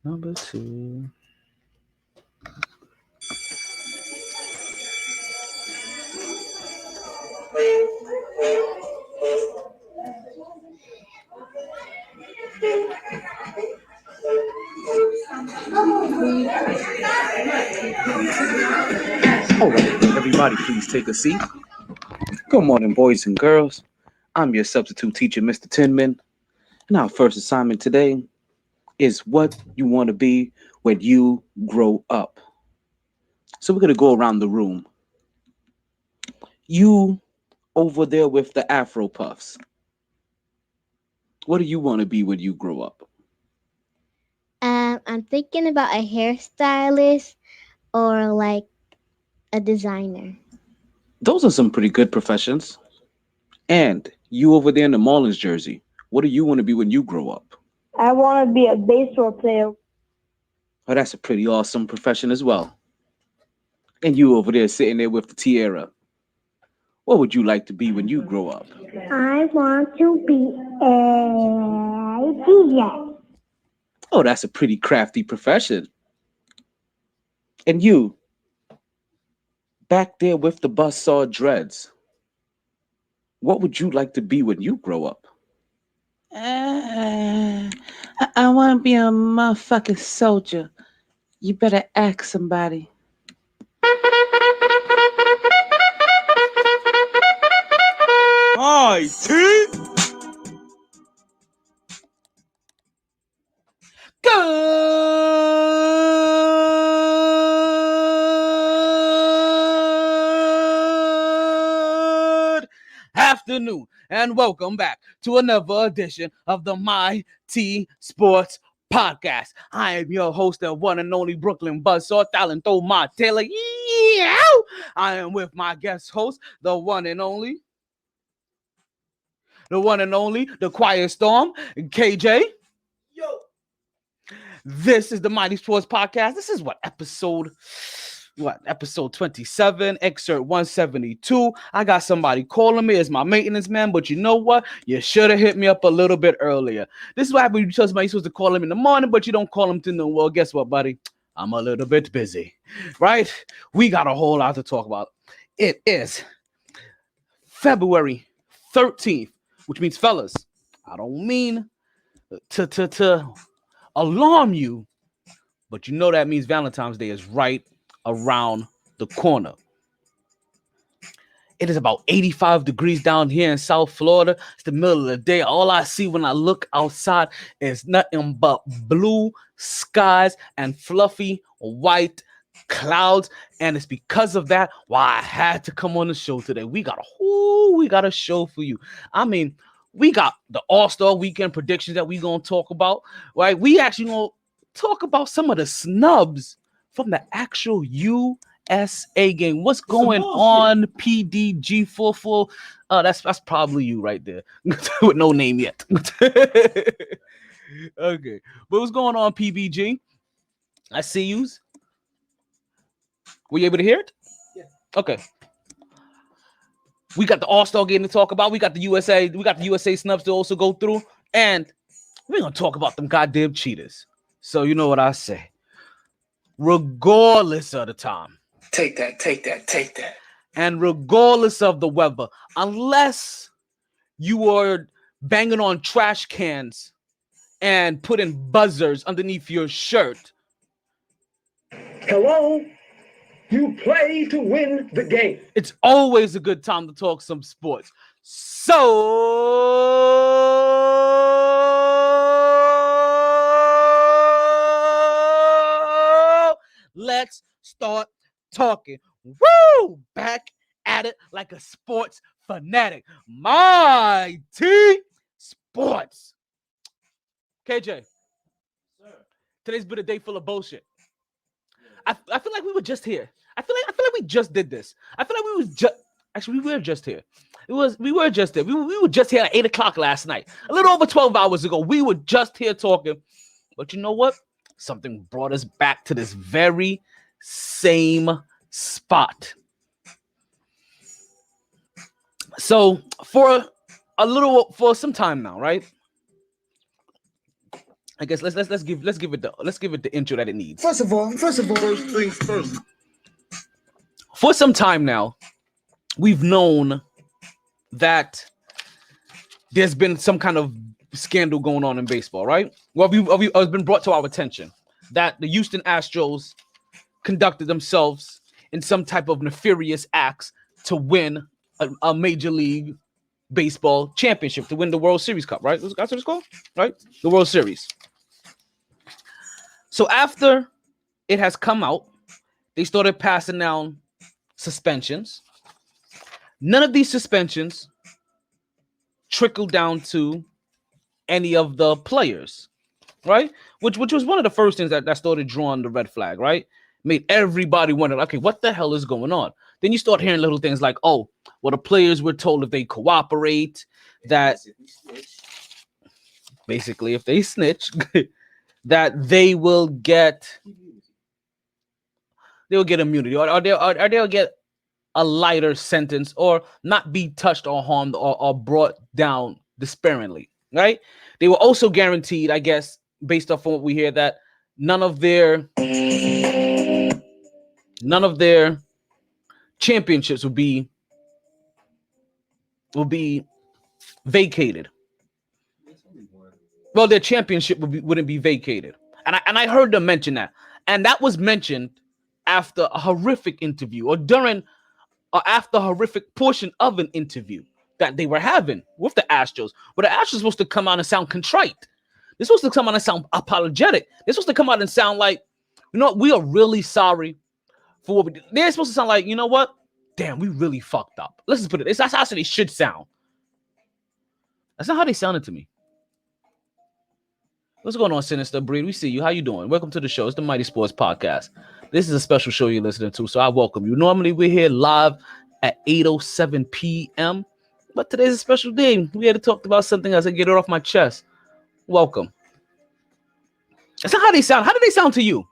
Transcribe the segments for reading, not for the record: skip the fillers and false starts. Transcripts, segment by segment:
Number two. All right, everybody, please take a seat. Good morning, boys and girls. I'm your substitute teacher, Mr. Tinman. And our first assignment today is what you want to be when you grow up. So we're going to go around the room. You over there with the Afro Puffs. What do you want to be when you grow up? I'm thinking about a hairstylist or like a designer. Those are some pretty good professions. And you over there in the Marlins jersey. What do you want to be when you grow up? I want to be a baseball player. Oh, that's a pretty awesome profession as well. And you over there sitting there with the tiara. What would you like to be when you grow up? I want to be a DJ. Oh, that's a pretty crafty profession. And you, back there with the buzzsaw dreads, what would you like to be when you grow up? I want to be a motherfucking soldier. You better ask somebody. MyT! Good afternoon, and welcome back to another edition of the MyT Sports Podcast. I am your host, the one and only Brooklyn Buzzsaw, Talento My Taylor. Yeah! I am with my guest host, the Quiet Storm, KJ. This is the Mighty Sports Podcast. This is episode 27, excerpt 172. I got somebody calling me as my maintenance man, but you know what? You should have hit me up a little bit earlier. This is what happens when you tell somebody you're supposed to call him in the morning, but you don't call him to noon. Well, guess what, buddy? I'm a little bit busy, right? We got a whole lot to talk about. It is February 13th, which means, fellas, I don't mean to alarm you, but you know that means Valentine's Day is right around the corner. It is about 85 degrees down here in South Florida. It's the middle of the day. All I see when I look outside is nothing but blue skies and fluffy white clouds. And it's because of that why I had to come on the show today. We got a show for you. I mean, we got the Allstar weekend predictions that we gonna talk about, right? We actually gonna talk about some of the snubs from the actual USA game. What's going on, PDG44? That's probably you right there with no name yet. Okay, but what's going on, PBG? I see yous. Were you able to hear it? Yeah. Okay. We got the All-Star game to talk about. We got the USA snubs to also go through. And we're going to talk about them goddamn cheaters. So you know what I say. Regardless of the time. Take that. And regardless of the weather, unless you are banging on trash cans and putting buzzers underneath your shirt. Hello? You play to win the game. It's always a good time to talk some sports. So let's start talking. Woo! Back at it like a sports fanatic. MyT Sports. KJ. Sir. Today's been a day full of bullshit. I feel like we were just here. I feel like we just did this. I feel like we were just here. We were just there. We were just here at 8:00 last night. A little over 12 hours ago. We were just here talking. But you know what? Something brought us back to this very same spot. So for some time now, right? I guess let's give it the intro that it needs. First of all, first things first. For some time now, we've known that there's been some kind of scandal going on in baseball, right? Well, it's been brought to our attention that the Houston Astros conducted themselves in some type of nefarious acts to win a major league baseball championship, to win the World Series Cup, right? That's what it's called, right? The World Series. So after it has come out, they started passing down suspensions. None of these suspensions trickled down to any of the players, right? Which was one of the first things that started drawing the red flag, right? Made everybody wonder, okay, what the hell is going on? Then you start hearing little things like, oh, well, the players were told if they cooperate, that basically if they snitch, that they'll get immunity, or they'll get a lighter sentence, or not be touched or harmed or brought down despairingly, right? They were also guaranteed, I guess, based off of what we hear, that none of their championships will be vacated. Well, their championship wouldn't be vacated, and I heard them mention that, and that was mentioned after a horrific interview, or during or after a horrific portion of an interview that they were having with the Astros, where the Astros are supposed to come out and sound contrite. They're supposed to come out and sound apologetic. They're supposed to come out and sound like, you know, we are really sorry for what we did. They're supposed to sound like, you know what? Damn, we really fucked up. Let's just put it. That's how they should sound. That's not how they sounded to me. What's going on, Sinister Breed? We see you. How you doing? Welcome to the show. It's the Mighty Sports Podcast. This is a special show you're listening to, so I welcome you. Normally, we're here live at 8:07 p.m., but today's a special day. We had to talk about something else and get it off my chest. Welcome. That's not how they sound. How do they sound to you?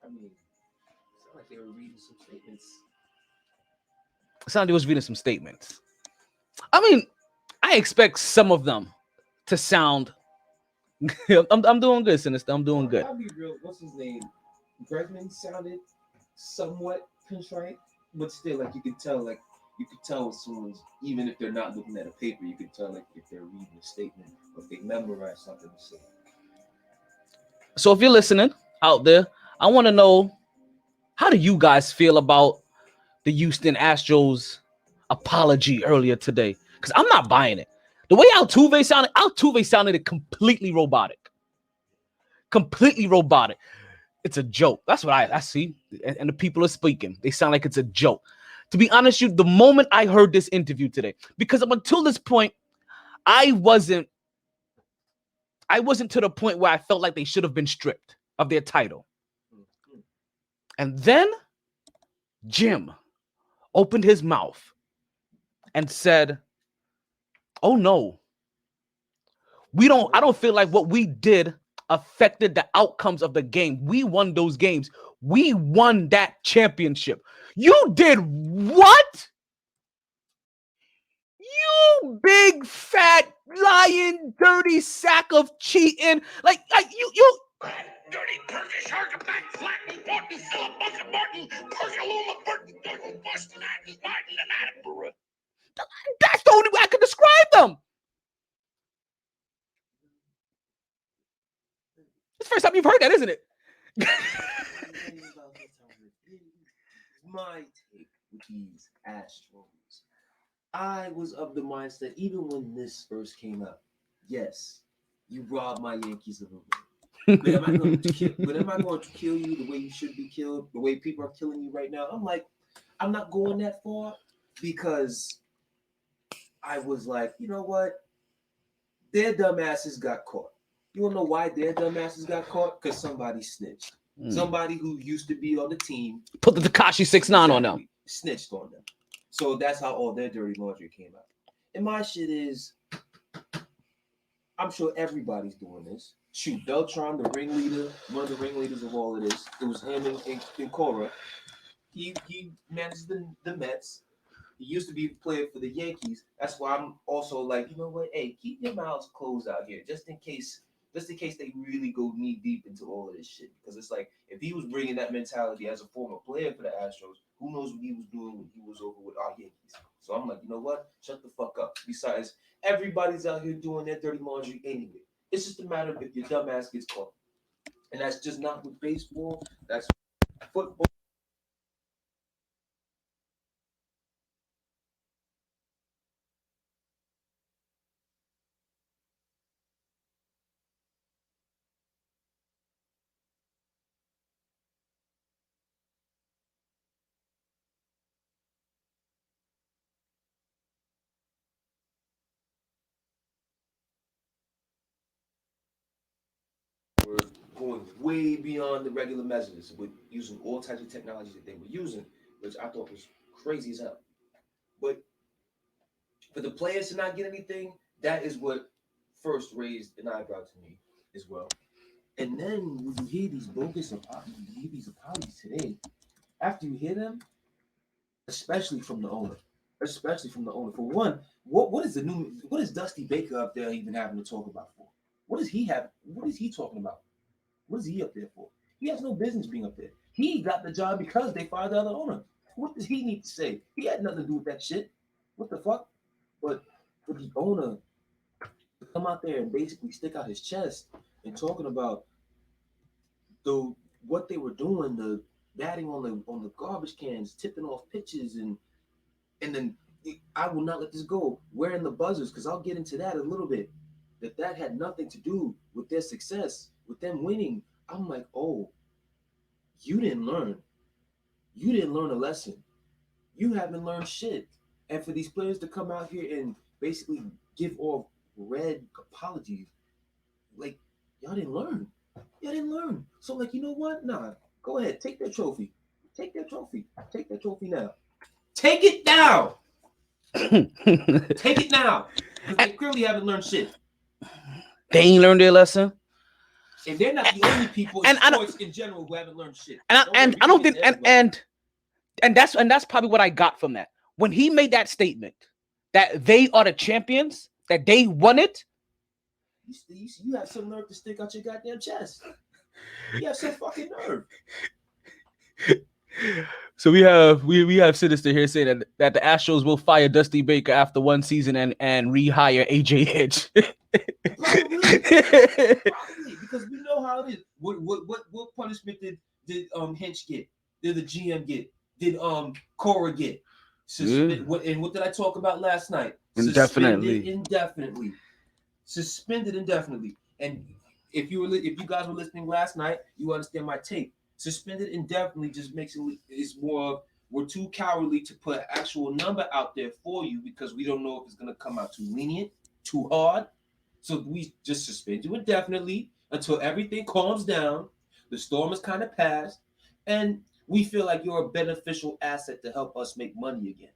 I mean, it sounded like they were reading some statements. It sounded like they was reading some statements. I mean, I expect some of them to sound. I'm doing good, Sinister. I'm doing good. I'll be real. What's his name? Bregman sounded somewhat contrite, but still, like you could tell when someone's, even if they're not looking at a paper, you could tell like if they're reading a statement or if they memorize something to say. So if you're listening out there, I want to know, how do you guys feel about the Houston Astros apology earlier today? Because I'm not buying it. The way Altuve sounded completely robotic. Completely robotic. It's a joke. That's what I see. And the people are speaking. They sound like it's a joke. To be honest with you, the moment I heard this interview today, because up until this point, I wasn't to the point where I felt like they should have been stripped of their title. And then Jim opened his mouth and said, oh no, I don't feel like what we did affected the outcomes of the game. We won those games. We won that championship. You did what? You big fat lying dirty sack of cheating. Like you Dirty Turkish architect, flattened, Martin, Philip, Bucket, Martin, Perkaluma, Burton, Douglas, Boston, Martin, and Attenborough. That's the only way I could describe them. It's the first time you've heard that, isn't it? My take with these Astros. I was of the mindset, even when this first came out, yes, you robbed my Yankees of a ring. But am I going to kill you the way you should be killed, the way people are killing you right now? I'm like, I'm not going that far, because I was like, you know what? Their dumbasses got caught. You want to know why their dumbasses got caught? Because somebody snitched. Somebody who used to be on the team put the Tekashi 6ix9ine on them. Snitched on them. So that's how all their dirty laundry came out. And my shit is, I'm sure everybody's doing this. Shoot, Beltran, the ringleader, one of the ringleaders of all of this, it was him and Cora. He manages the Mets. He used to be a player for the Yankees. That's why I'm also like, you know what? Hey, keep your mouths closed out here, just in case just in case they really go knee deep into all of this shit. Because it's like, if he was bringing that mentality as a former player for the Astros, who knows what he was doing when he was over with our Yankees. So I'm like, you know what? Shut the fuck up. Besides, everybody's out here doing their dirty laundry anyway. It's just a matter of if your dumb ass gets caught. And that's just not with baseball. That's football. We're going way beyond the regular measures with using all types of technologies that they were using, which I thought was crazy as hell. But for the players to not get anything, that is what first raised an eyebrow to me as well. And then when you hear these bogus apologies today, after you hear them, especially from the owner, For one, what is Dusty Baker up there even having to talk about for? What is he talking about? What is he up there for? He has no business being up there. He got the job because they fired the other owner. What does he need to say? He had nothing to do with that shit. What the fuck? But for the owner to come out there and basically stick out his chest and talking about what they were doing, the batting on the garbage cans, tipping off pitches, and then I will not let this go. Wearing the buzzers, because I'll get into that a little bit. That had nothing to do with their success, with them winning. I'm like, oh, you didn't learn. You didn't learn a lesson. You haven't learned shit. And for these players to come out here and basically give off red apologies, like, y'all didn't learn. Y'all didn't learn. So, like, you know what? Nah, go ahead. Take that trophy. Take that trophy. Take that trophy now. Take it now. Take it now. Because they clearly haven't learned shit. They ain't learned their lesson. And they're not the only people in sports in general who haven't learned shit. And I don't think and that's probably what I got from that. When he made that statement that they are the champions, that they won it. You have some nerve to stick out your goddamn chest. You have some fucking nerve. So we have Sinister here saying that the Astros will fire Dusty Baker after one season and rehire AJ Hinch. Probably, because we know how it is. What punishment did Hinch get? Did the GM get? Did Cora get? What did I talk about last night? Indefinitely. Suspended indefinitely. And if you guys were listening last night, you understand my take. Suspended indefinitely just makes it's more of, we're too cowardly to put an actual number out there for you because we don't know if it's gonna come out too lenient, too hard. So we just suspend you indefinitely until everything calms down, the storm is kind of passed, and we feel like you're a beneficial asset to help us make money again.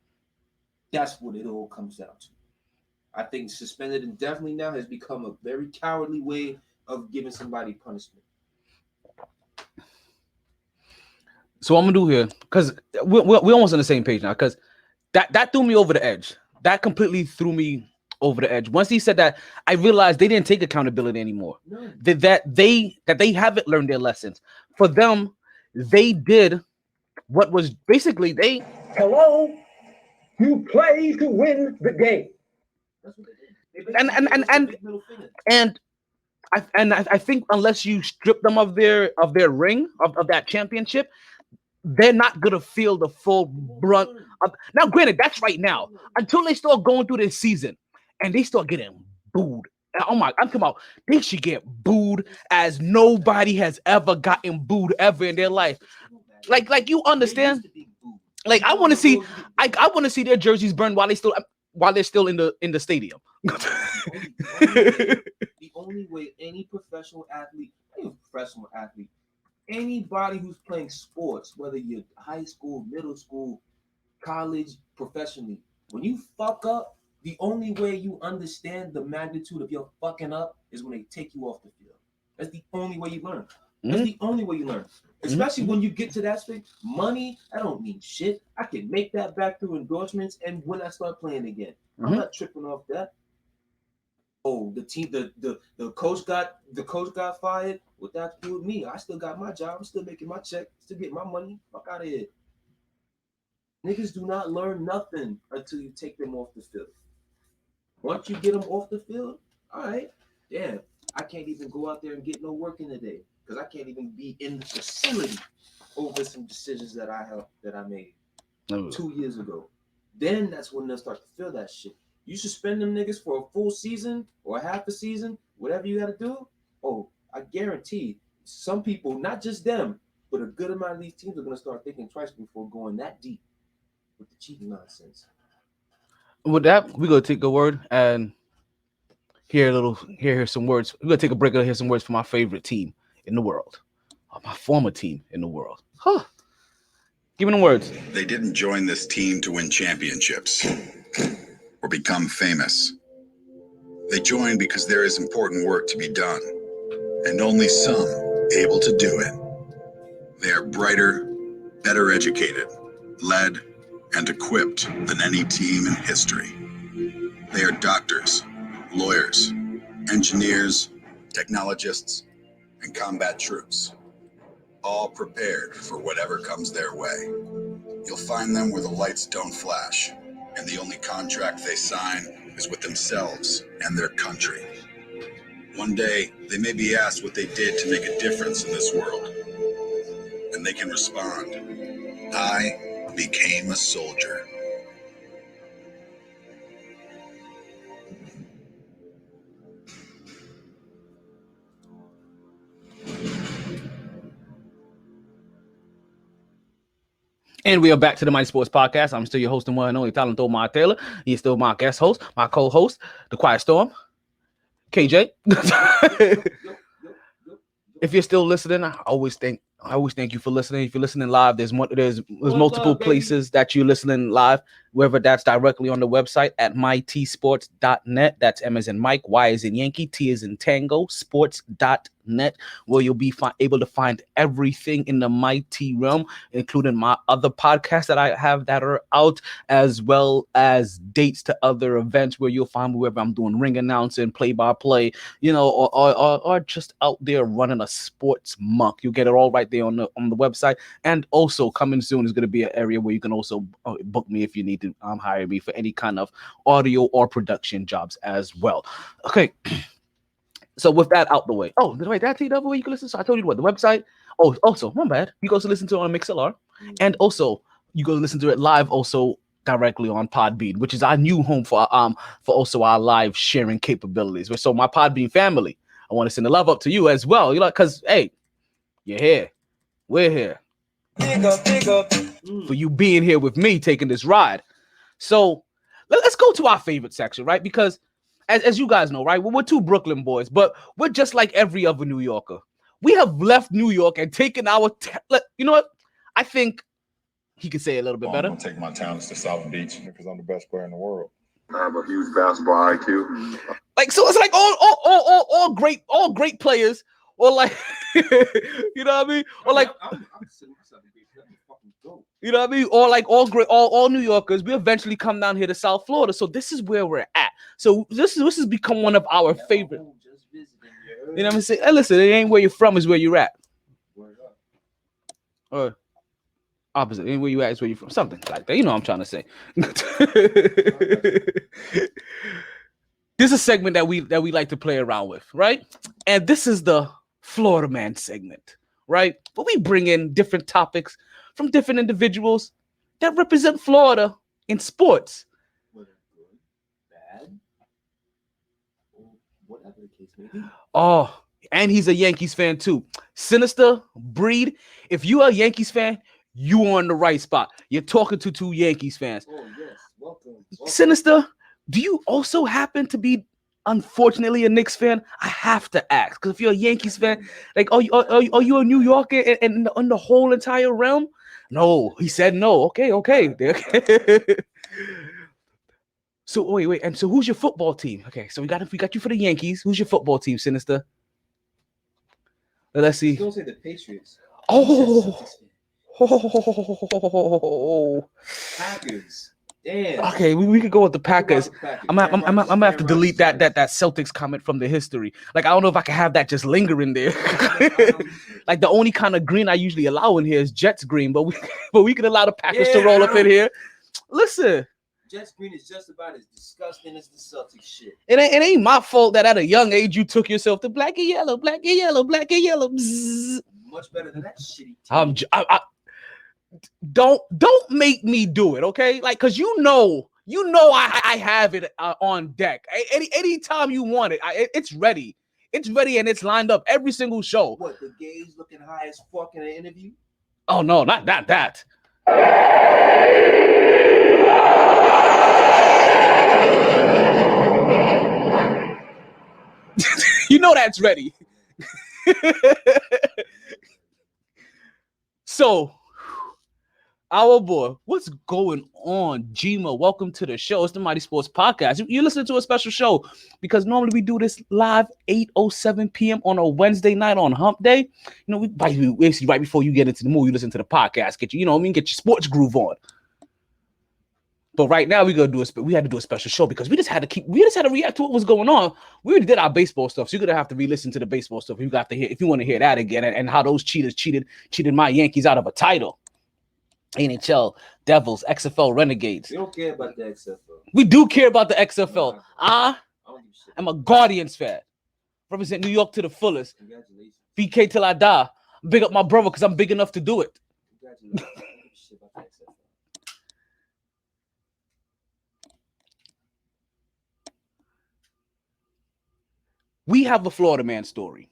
That's what it all comes down to. I think suspended indefinitely now has become a very cowardly way of giving somebody punishment. So what I'm gonna do here, because we're almost on the same page now, because that threw me over the edge. That completely threw me over the edge. Once he said that, I realized they didn't take accountability anymore. No. That they haven't learned their lessons. For them, they did what was basically they. Hello, you play to win the game. That's what they did. I think unless you strip them of their ring of that championship, they're not gonna feel the full brunt of. Now, granted, that's right now. Until they start going through this season and they start getting booed. Oh my! I'm talking about they should get booed as nobody has ever gotten booed ever in their life. Like you understand? Like I want to see their jerseys burned while they're still in the stadium. The only way any professional athlete, anybody who's playing sports, whether you're high school, middle school, college, professionally, when you fuck up, the only way you understand the magnitude of your fucking up is when they take you off the field. That's the only way you learn. That's the only way you learn. Especially when you get to that stage. Money, I don't mean shit. I can make that back through endorsements and when I start playing again. I'm not tripping off that. Oh, the team, the coach got fired. What that have to do with me? I still got my job. I'm still making my check. Still getting my money. Fuck out of here. Niggas do not learn nothing until you take them off the field. Once you get them off the field, all right, damn, I can't even go out there and get no work in the day because I can't even be in the facility over some decisions that I made 2 years ago. Then that's when they'll start to feel that shit. You suspend them niggas for a full season or a half a season, whatever you got to do. Oh, I guarantee some people, not just them, but a good amount of these teams are going to start thinking twice before going that deep with the cheating nonsense. With that, we're gonna take a word and hear some words. We're gonna take a break and hear some words from my favorite team in the world, or my former team in the world. Huh. Give me the words. They didn't join this team to win championships or become famous. They joined because there is important work to be done, and only some able to do it. They are brighter, better educated, led, and equipped than any team in history. They are doctors, lawyers, engineers, technologists, and combat troops, all prepared for whatever comes their way. You'll find them where the lights don't flash, and the only contract they sign is with themselves and their country. One day, they may be asked what they did to make a difference in this world, and they can respond, "I became a soldier." And we are back to the MyT Sports Podcast. I'm still your host and one and only Talent Omar Taylor. He's still my guest host, my co-host, The Quiet Storm, KJ. If you're still listening, I always thank you for listening. If you're listening live, there's multiple places that you're listening live, whether that's directly on the website at mytsports.net. That's M as in Mike, Y as in Yankee, T as in Tango, sports.net, where you'll be able to find everything in the MyT realm, including my other podcasts that I have that are out, as well as dates to other events where you'll find me wherever I'm doing ring announcing, play-by-play, or just out there running a sports muck. You'll get it all right there on the website. And also coming soon is going to be an area where you can also book me if you need to hire me for any kind of audio or production jobs as well. Okay. So with that out the way. Oh, wait, that's the other way you can listen. So I told you what, the website. Oh, also, my bad. You go to listen to it on MixLR. And also you go listen to it live also directly on Podbean, which is our new home for also our live sharing capabilities. So my Podbean family, I want to send the love up to you as well. You know, because hey, you're here. We're here. Big up. For you being here with me taking this ride. So let's go to our favorite section, right? Because as you guys know, right, we're two Brooklyn boys, but we're just like every other New Yorker. We have left New York and taken our you know what? I think he could say it a little bit better. I'm gonna take my talents to South Beach because I'm the best player in the world. I have a huge basketball IQ. Like, so it's like all great players, or like you know what I mean? Or like you know what I mean? Or like all New Yorkers, we eventually come down here to South Florida. So this is where we're at. So this has become one of our favorite. You know what I'm saying? Hey, listen, it ain't where you're from, is where you're at. Or opposite, ain't where you at, is where you're from. Something like that. You know what I'm trying to say. This is a segment that we like to play around with, right? And this is the Florida Man segment, right? But we bring in different topics from different individuals that represent Florida in sports. Whether good, bad, or whatever the case may be. Oh, and he's a Yankees fan too. Sinister Breed. If you are a Yankees fan, you are in the right spot. You're talking to two Yankees fans. Oh yes, welcome. Sinister, do you also happen to be, unfortunately, a Knicks fan? I have to ask, because if you're a Yankees fan, like, are you a New Yorker in the whole entire realm? No, he said no. Okay. So wait, and so who's your football team? Okay, so we got you for the Yankees. Who's your football team, Sinister? Let's see. Don't say the Patriots. Oh. Packers. Damn. Okay, we could go with the Packers. I'm gonna Aaron have to Rodgers, delete that Rodgers. Celtics comment from the history. Like, I don't know if I can have that just linger in there. Like, the only kind of green I usually allow in here is Jets green, but we could allow the Packers to roll up in here. Listen, Jets green is just about as disgusting as the Celtics shit. it ain't my fault that at a young age you took yourself to black and yellow, black and yellow, black and yellow. Bzzz. Much better than that shitty team. Don't make me do it, okay? Like, cause you know I have it on deck. Anytime you want it, it's ready. It's ready and it's lined up every single show. What, the gays looking high as fuck in an interview? Oh no, not that. You know that's ready. So, our boy, what's going on, Jima? Welcome to the show. It's the Mighty Sports Podcast. You listen to a special show because normally we do this live 8:07 p.m. on a Wednesday night on Hump Day. You know, we basically right before you get into the movie, you listen to the podcast, get your sports groove on. But right now we had to do a special show because we just had to react to what was going on. We already did our baseball stuff, so you're gonna have to re-listen to the baseball stuff. You got to hear if you want to hear that again and how those cheaters cheated my Yankees out of a title. NHL, Devils, XFL, Renegades. We don't care about the XFL. We do care about the XFL. I'm a Guardians fan. Represent New York to the fullest. Congratulations. BK till I die. Big up my brother because I'm big enough to do it. Congratulations. I don't give a shit about the XFL. We have a Florida man story.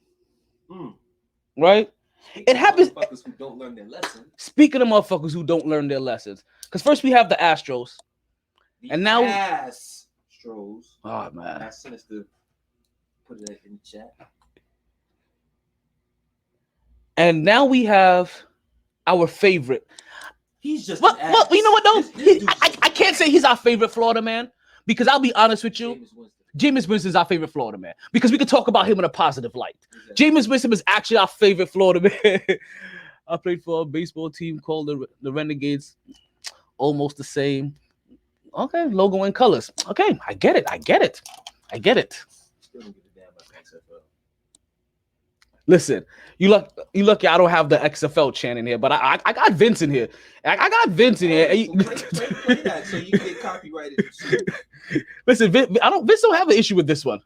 Right? It happens. Motherfuckers who don't learn their lesson. Speaking of motherfuckers who don't learn their lessons, because first we have the Astros, and now Astros. Oh man, I sinister. Put it in the chat. And now we have our favorite. He's just. Well, you know what though? I can't say he's our favorite Florida man because I'll be honest with you. Jameis Winston is our favorite Florida man because we could talk about him in a positive light. Exactly. Jameis Winston is actually our favorite Florida man. I played for a baseball team called the Renegades. Almost the same. Okay, logo and colors. Okay, I get it. Still don't give a damn about XFL. Listen, you lucky I don't have the XFL chant in here, but I got Vince in here. I got Vince in here. Play that so you can get copyrighted. Listen, Vince don't have an issue with this one.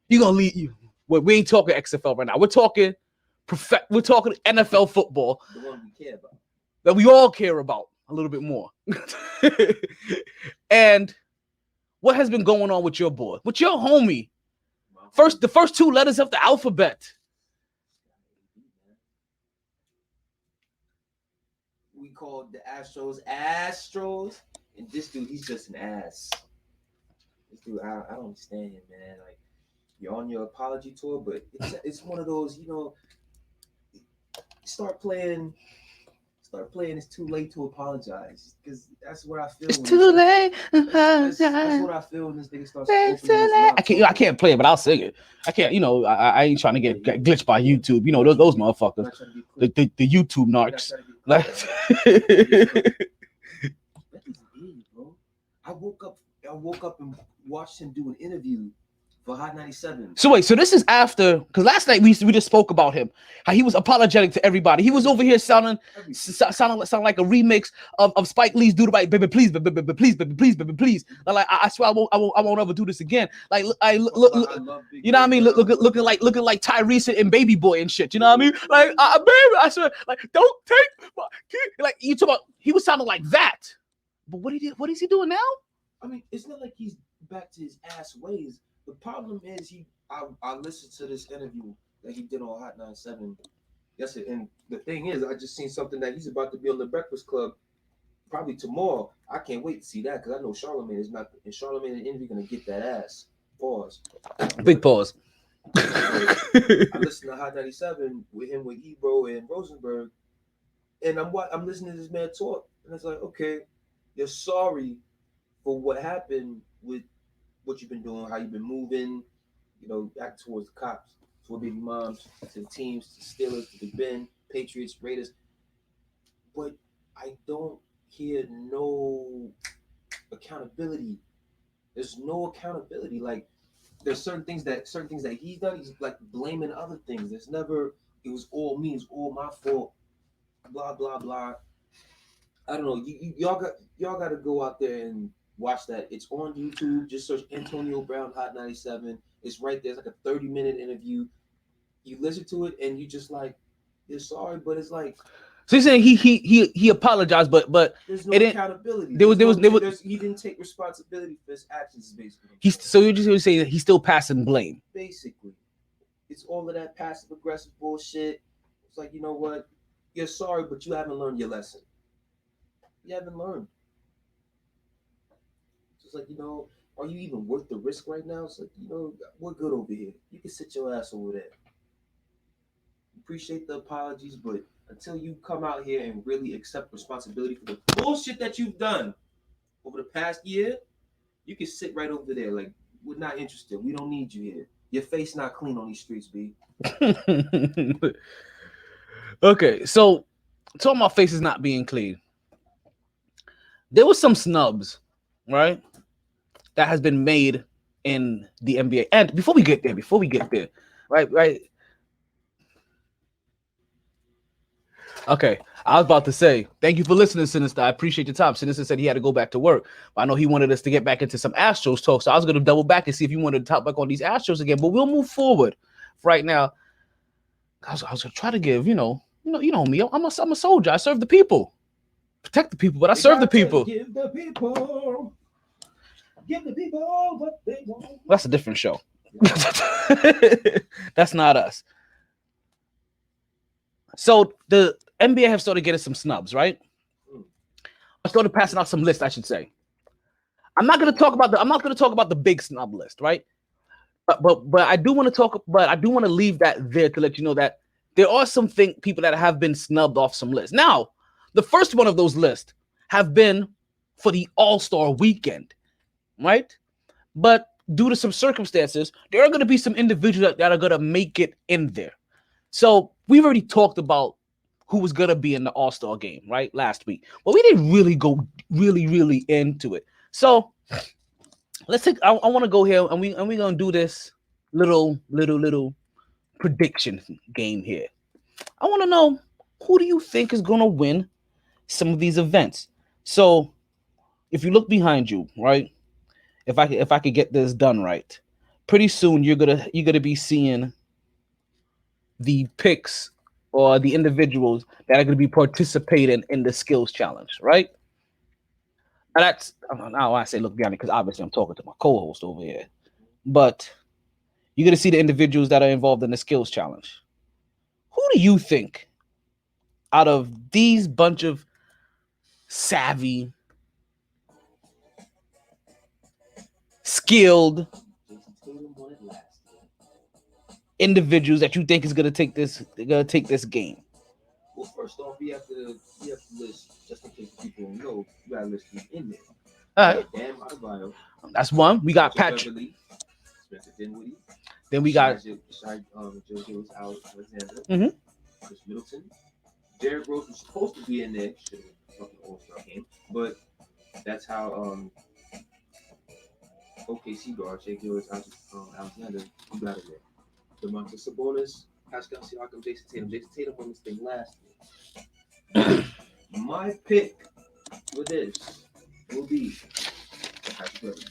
You gonna leave you? Well, we ain't talking XFL right now. We're talking NFL football. The one we care about. That we all care about a little bit more. And what has been going on with your boy, with your homie? The first two letters of the alphabet. We called the Astros, and this dude, he's just an ass. This dude, I don't understand him, man. Like, you're on your apology tour, but it's one of those, you know, start playing. It's too late to apologize because that's what I feel. It's too late. That's what I feel when this nigga starts. I can't play it, but I'll sing it. I can't. You know, I ain't trying to get glitched by YouTube. You know, those motherfuckers, the YouTube narcs. I woke up and watched him do an interview for Hot 97. So wait, so this is after, because last night we just spoke about him, how he was apologetic to everybody. He was over here sounding like a remix of Spike Lee's "Do the Right, Baby Please, baby please, baby please, baby please." Like, I swear I won't ever do this again. Like, look, you know what I mean? Looking like Tyrese and Baby Boy and shit. You know what I mean? Like, baby, I swear, like, don't take my kid. Like, you talk about, he was sounding like that. But what is he doing now? I mean, it's not like he's back to his ass ways. The problem is I listened to this interview that he did on Hot 97 yesterday, and the thing is, I just seen something that he's about to be on the Breakfast Club probably tomorrow. I can't wait to see that because I know Charlamagne is not, and Charlamagne and Envy gonna get that ass. Pause. Big pause. I listened to Hot 97 with him, with Ebro and Rosenberg, and I'm listening to this man talk, and it's like, okay, you're sorry for what happened with what you've been doing, how you've been moving, you know, back towards the cops, to baby moms, to the teams, to the Steelers, to the Ben, Patriots, Raiders. but I don't hear no accountability. There's no accountability. Like there's certain things that he's done. He's like blaming other things. There's never it was all me. It's all my fault. Blah blah blah. I don't know. Y'all got to go out there and watch that. It's on YouTube. Just search Antonio Brown Hot 97. It's right there. It's like a 30-minute interview. You listen to it and you just like, you're sorry, but it's like. So you're saying he apologized, but there's no accountability. He didn't take responsibility for his actions, basically. So you're just going to say that he's still passing blame. Basically, it's all of that passive aggressive bullshit. It's like, you know what? You're sorry, but you haven't learned your lesson. You haven't learned. It's like, you know, are you even worth the risk right now? It's like, you know, we're good over here. You can sit your ass over there. Appreciate the apologies, but until you come out here and really accept responsibility for the bullshit that you've done over the past year, you can sit right over there. Like, we're not interested. We don't need you here. Your face not clean on these streets, B. Okay, so talking about faces not being clean. There was some snubs, right, that has been made in the NBA. And before we get there, right. Okay, I was about to say, thank you for listening, Sinister. I appreciate your time. Sinister said he had to go back to work, but I know he wanted us to get back into some Astros talk, so I was going to double back and see if you wanted to talk back on these Astros again, but we'll move forward. Right now, I was going to try to give, you know me, I'm a soldier. I serve the people. Protect the people, but I serve the people. Give the people what they want. That's a different show. That's not us. So the NBA have started getting some snubs, right? I started passing out some lists, I should say. I'm not going to talk about the big snub list, right? But I do want to leave that there to let you know that there are some people that have been snubbed off some lists. Now, the first one of those lists have been for the All-Star weekend, right? But due to some circumstances, there are going to be some individuals that are going to make it in there. So we've already talked about who was going to be in the All-Star game, right, last week. But we didn't really go really into it. So let's take. I want to go here and we're going to do this little prediction game here. I want to know, who do you think is going to win some of these events? So if you look behind you, right, if I could get this done right, pretty soon you're gonna be seeing the picks or the individuals that are going to be participating in the skills challenge, right? And that's now I say look behind me because obviously I'm talking to my co-host over here, but you're going to see the individuals that are involved in the skills challenge. Who do you think out of these bunch of savvy, skilled individuals that you think is gonna take this game? Well, first off, we have to list, just in case people don't know, you gotta list who's in there. All right. Dan Adebayo. That's one. We got Patrick. Beverly, Spencer Dinwiddie. Then we got JoJo Alexander. Chris Middleton. Derrick Rose was supposed to be in there. Should have fucking All-Star game, but that's how OKC guard Shea Alexander he got in there. Domantas Sabonis, Pascal Siakam, Jason Tatum. Jason Tatum won this thing last year. My pick for this will be Patrick Beverly.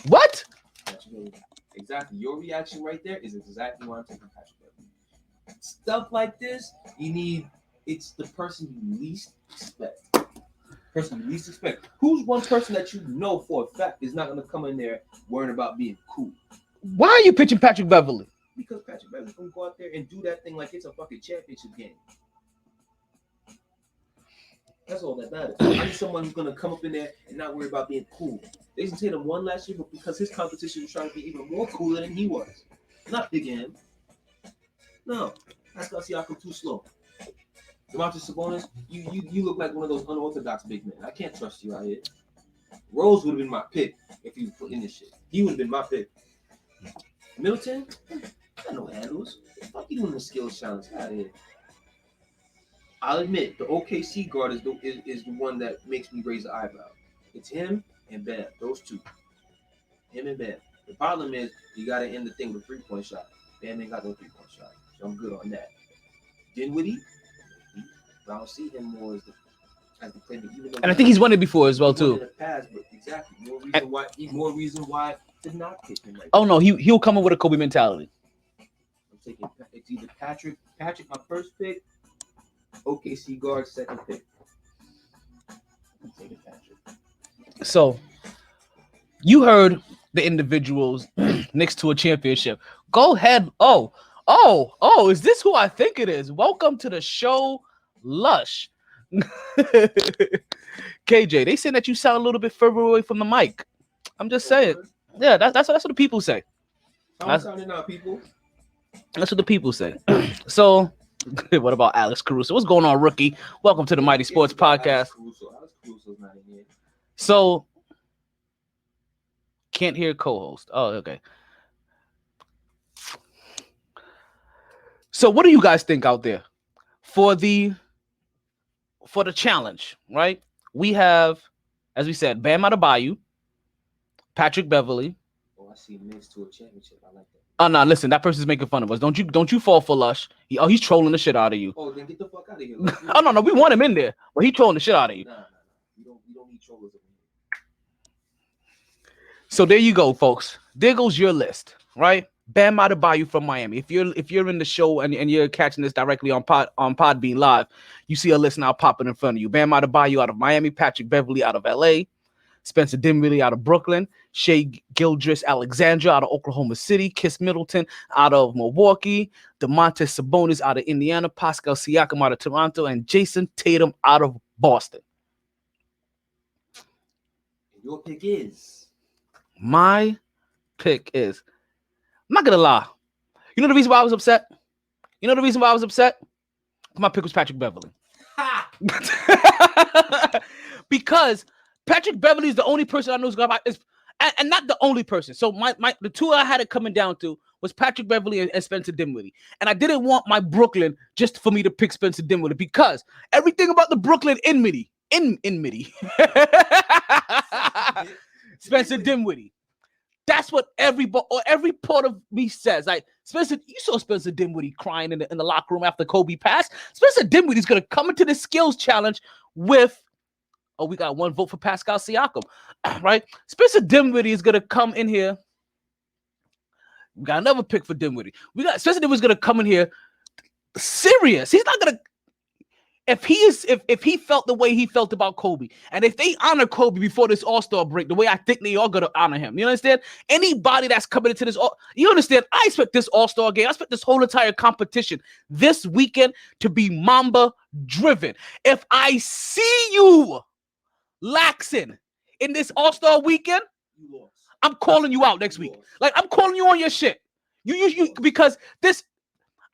What? Patrick Beverly. Exactly. Your reaction right there is exactly why I'm taking Patrick Beverly. Stuff like this, it's the person you least expect. Who's one person that you know for a fact is not going to come in there worrying about being cool? Why are you pitching Patrick Beverly? Because Patrick Beverly's going to go out there and do that thing like it's a fucking championship game. That's all that matters. I need someone who's going to come up in there and not worry about being cool. Jason Tatum won last year, but because his competition was trying to be even more cooler than he was. Not Big M. No. Pascal Siakam too slow. Domantas Sabonis, you look like one of those unorthodox big men. I can't trust you out here. Rose would have been my pick if he was put in this shit. He would have been my pick. Middleton, got no handles. What the fuck you doing in the skills challenge? Out of here. I'll admit the OKC guard is the one that makes me raise the eyebrow. It's him and Bam. Those two. Him and Bam. The problem is you gotta end the thing with 3-point shot. Bam ain't got no 3-point shot. So I'm good on that. Dinwiddie, but I don't see him more as the playmaker. And I think he's won it before as well too. In the past, but exactly. More reason why to not pick him. Right Oh no, he'll come in with a Kobe mentality. I'm taking it's either Patrick my first pick, OKC guard second pick. I'm taking Patrick. So you heard the individuals next to a championship. Go ahead. Oh, is this who I think it is? Welcome to the show, Lush. KJ, they say that you sound a little bit further away from the mic. I'm just saying. Yeah, that's what the people say. I'm sounding out, people. That's what the people say. So, what about Alex Caruso? What's going on, rookie? Welcome to the Mighty Sports Podcast. Alex Caruso's not in here. So, can't hear co-host. Oh, okay. So, what do you guys think out there for the challenge? Right, we have, as we said, Bam Adebayo, Patrick Beverly. Oh, I see next to a championship. I like that. Oh no, listen, that person's making fun of us. Don't you fall for Lush. He's trolling the shit out of you. Oh, then get the fuck out of here. Oh no, we want him in there, but he's trolling the shit out of you. Nah. You don't need trollers over here. So there you go, folks. There goes your list, right? Bam Adebayo from Miami. If you're in the show and you're catching this directly on Podbean Live, you see a list now popping in front of you. Bam Adebayo out of Miami, Patrick Beverly out of LA, Spencer Dinwiddie out of Brooklyn, Shea Gilgeous-Alexander out of Oklahoma City, Kiss Middleton out of Milwaukee, Domantas Sabonis out of Indiana, Pascal Siakam out of Toronto, and Jason Tatum out of Boston. Your pick is? My pick is, I'm not gonna lie. You know the reason why I was upset? My pick was Patrick Beverly. Because Patrick Beverly is the only person I know who's going to and not the only person. So the two I had it coming down to was Patrick Beverly and Spencer Dinwiddie. And I didn't want my Brooklyn just for me to pick Spencer Dinwiddie because everything about the Brooklyn enmity. Spencer Dinwiddie. That's what every part of me says. Like, Spencer, you saw Spencer Dinwiddie crying in the locker room after Kobe passed. Spencer Dinwiddie's going to come into the skills challenge with, we got one vote for Pascal Siakam, right? Spencer Dinwiddie is going to come in here. We got another pick for Dinwiddie. Spencer Dinwiddie's going to come in here serious. He's not going to, if he felt the way he felt about Kobe, and if they honor Kobe before this All-Star break, the way I think they are going to honor him, you understand? Anybody that's coming into this, you understand? I expect this All-Star game, I expect this whole entire competition this weekend to be Mamba driven. If I see you laxing in this All-Star weekend, I'm calling you out next week. Like, I'm calling you on your shit. You because this.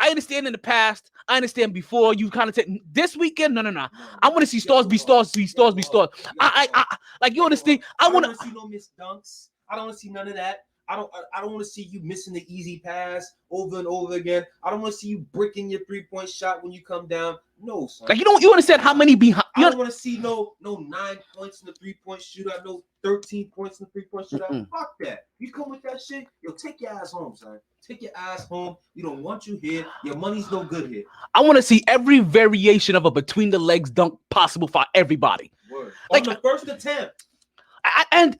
I understand in the past. I understand before. You kind of take this weekend. No. I want to see stars be stars. I like, you understand. I want to see no missed dunks. I don't want to see none of that. I don't want to see you missing the easy pass over and over again. I don't want to see you bricking your 3-point shot when you come down. No, son. Like, you understand how many behind. I don't want to see no 9 points in the 3-point shootout, no 13 points in the 3-point shootout. Fuck that. You come with that shit, take your ass home, son. Take your ass home. We don't want you here. Your money's no good here. I want to see every variation of a between the legs dunk possible for everybody. Word. Like, on the first attempt. And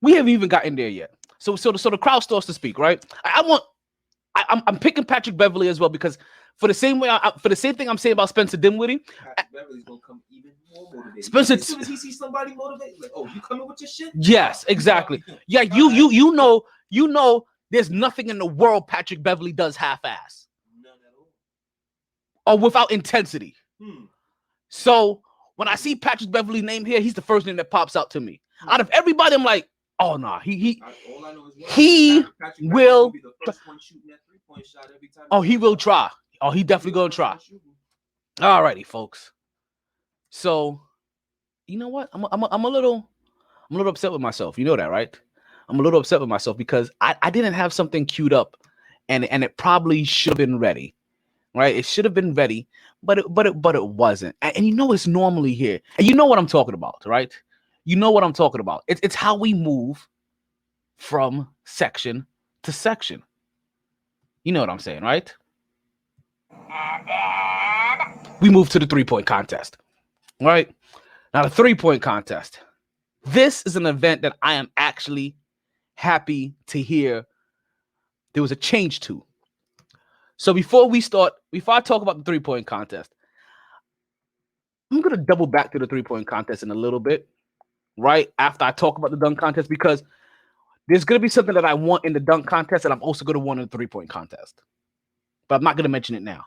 we haven't even gotten there yet. So the crowd starts to speak, right? I'm picking Patrick Beverly as well because for the same thing I'm saying about Spencer Dinwiddie. Patrick Beverly's gonna come even more motivated. Spencer, as soon as he sees somebody motivated, like, oh, you coming with your shit? Yes, exactly. Yeah, you know, there's nothing in the world Patrick Beverly does half-ass. None at all. Or without intensity. So when I see Patrick Beverly's name here, he's the first name that pops out to me. Out of everybody, I'm like, oh no, he will. Oh, he will try. Oh, he definitely gonna try. All righty, folks. So, you know what? I'm a little upset with myself. You know that, right? I'm a little upset with myself because I didn't have something queued up, and it probably should have been ready. right? It should have been ready, but it wasn't. And you know it's normally here. And you know what I'm talking about, right? You know what I'm talking about. It's how we move from section to section. You know what I'm saying, right? We move to the 3-point contest, right? Now, the 3-point contest. This is an event that I am actually happy to hear there was a change to. So before I talk about the 3-point contest, I'm going to double back to the 3-point contest in a little bit, right? After I talk about the dunk contest, because there's going to be something that I want in the dunk contest that I'm also going to want in the 3-point contest. But I'm not going to mention it now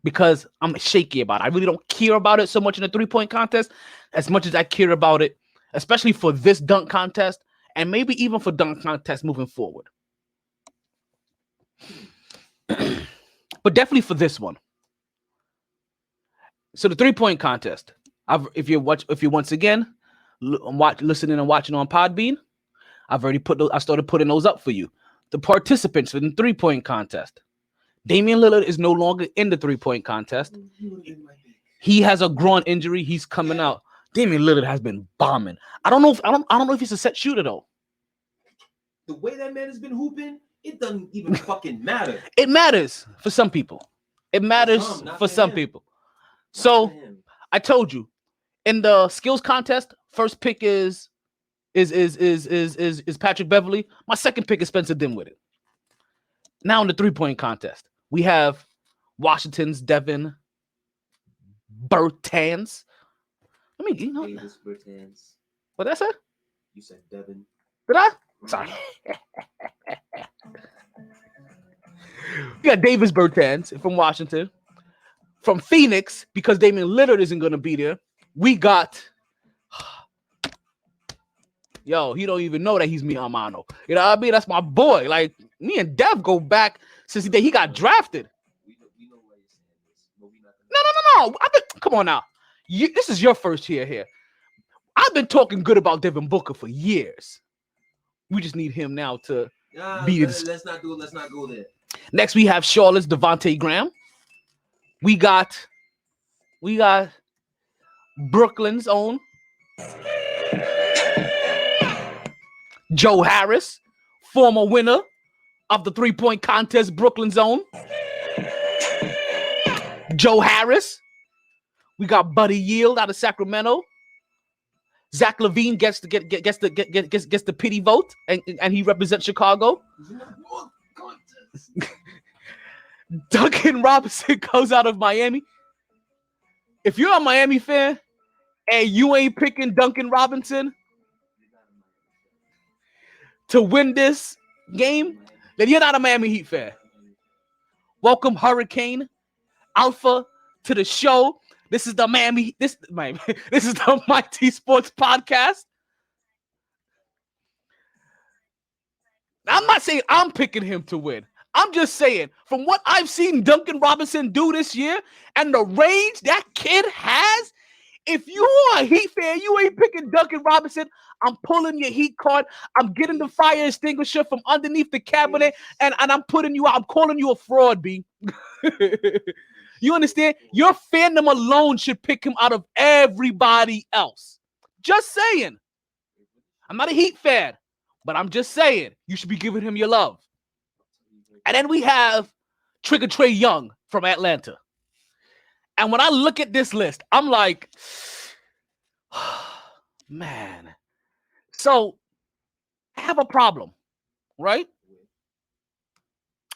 because I'm shaky about it. I really don't care about it so much in the 3-point contest as much as I care about it, especially for this dunk contest and maybe even for dunk contest moving forward. But definitely for this one. So the 3-point contest. If you're once again listening and watching on Podbean, I started putting those up for you. The participants in the 3-point contest. Damian Lillard is no longer in the 3-point contest. He has a groin injury. He's coming out. Damian Lillard has been bombing. I don't know if he's a set shooter though. The way that man has been hooping, it doesn't even fucking matter. It matters for some people. It matters for some people. So I told you in the skills contest, first pick is Patrick Beverly. My second pick is Spencer Dinwiddie. Now in the 3-point contest, we have Washington's Devin Bertans. Davis Bertans. What did I say? You said Devin. Did I? Sorry. We got Davis Bertans from Washington. From Phoenix, because Damian Lillard isn't going to be there, we got... Yo, he don't even know that he's mi hermano. You know what I mean? That's my boy. Like, me and Dev go back since the day he got drafted. No. Come on now. This is your first year here. I've been talking good about Devin Booker for years. We just need him now to be... Let's not go there. Next, we have Charlotte's Devontae Graham. We got Brooklyn's own Joe Harris, former winner of the 3-point contest, Brooklyn's own Joe Harris. We got Buddy Yield out of Sacramento. Zach LaVine gets the pity vote, and he represents Chicago. Duncan Robinson goes out of Miami. If you're a Miami fan and you ain't picking Duncan Robinson to win this game, then you're not a Miami Heat fan. Welcome, Hurricane Alpha, to the show. This is the this is the MyT Sports Podcast. I'm not saying I'm picking him to win. I'm just saying, from what I've seen Duncan Robinson do this year and the range that kid has, if you are a Heat fan, you ain't picking Duncan Robinson, I'm pulling your Heat card. I'm getting the fire extinguisher from underneath the cabinet, and I'm putting you out. I'm calling you a fraud, B. You understand? Your fandom alone should pick him out of everybody else. Just saying. I'm not a Heat fan, but I'm just saying you should be giving him your love. And then we have Trigger Trae Young from Atlanta. And when I look at this list, I'm like, man. So I have a problem, right?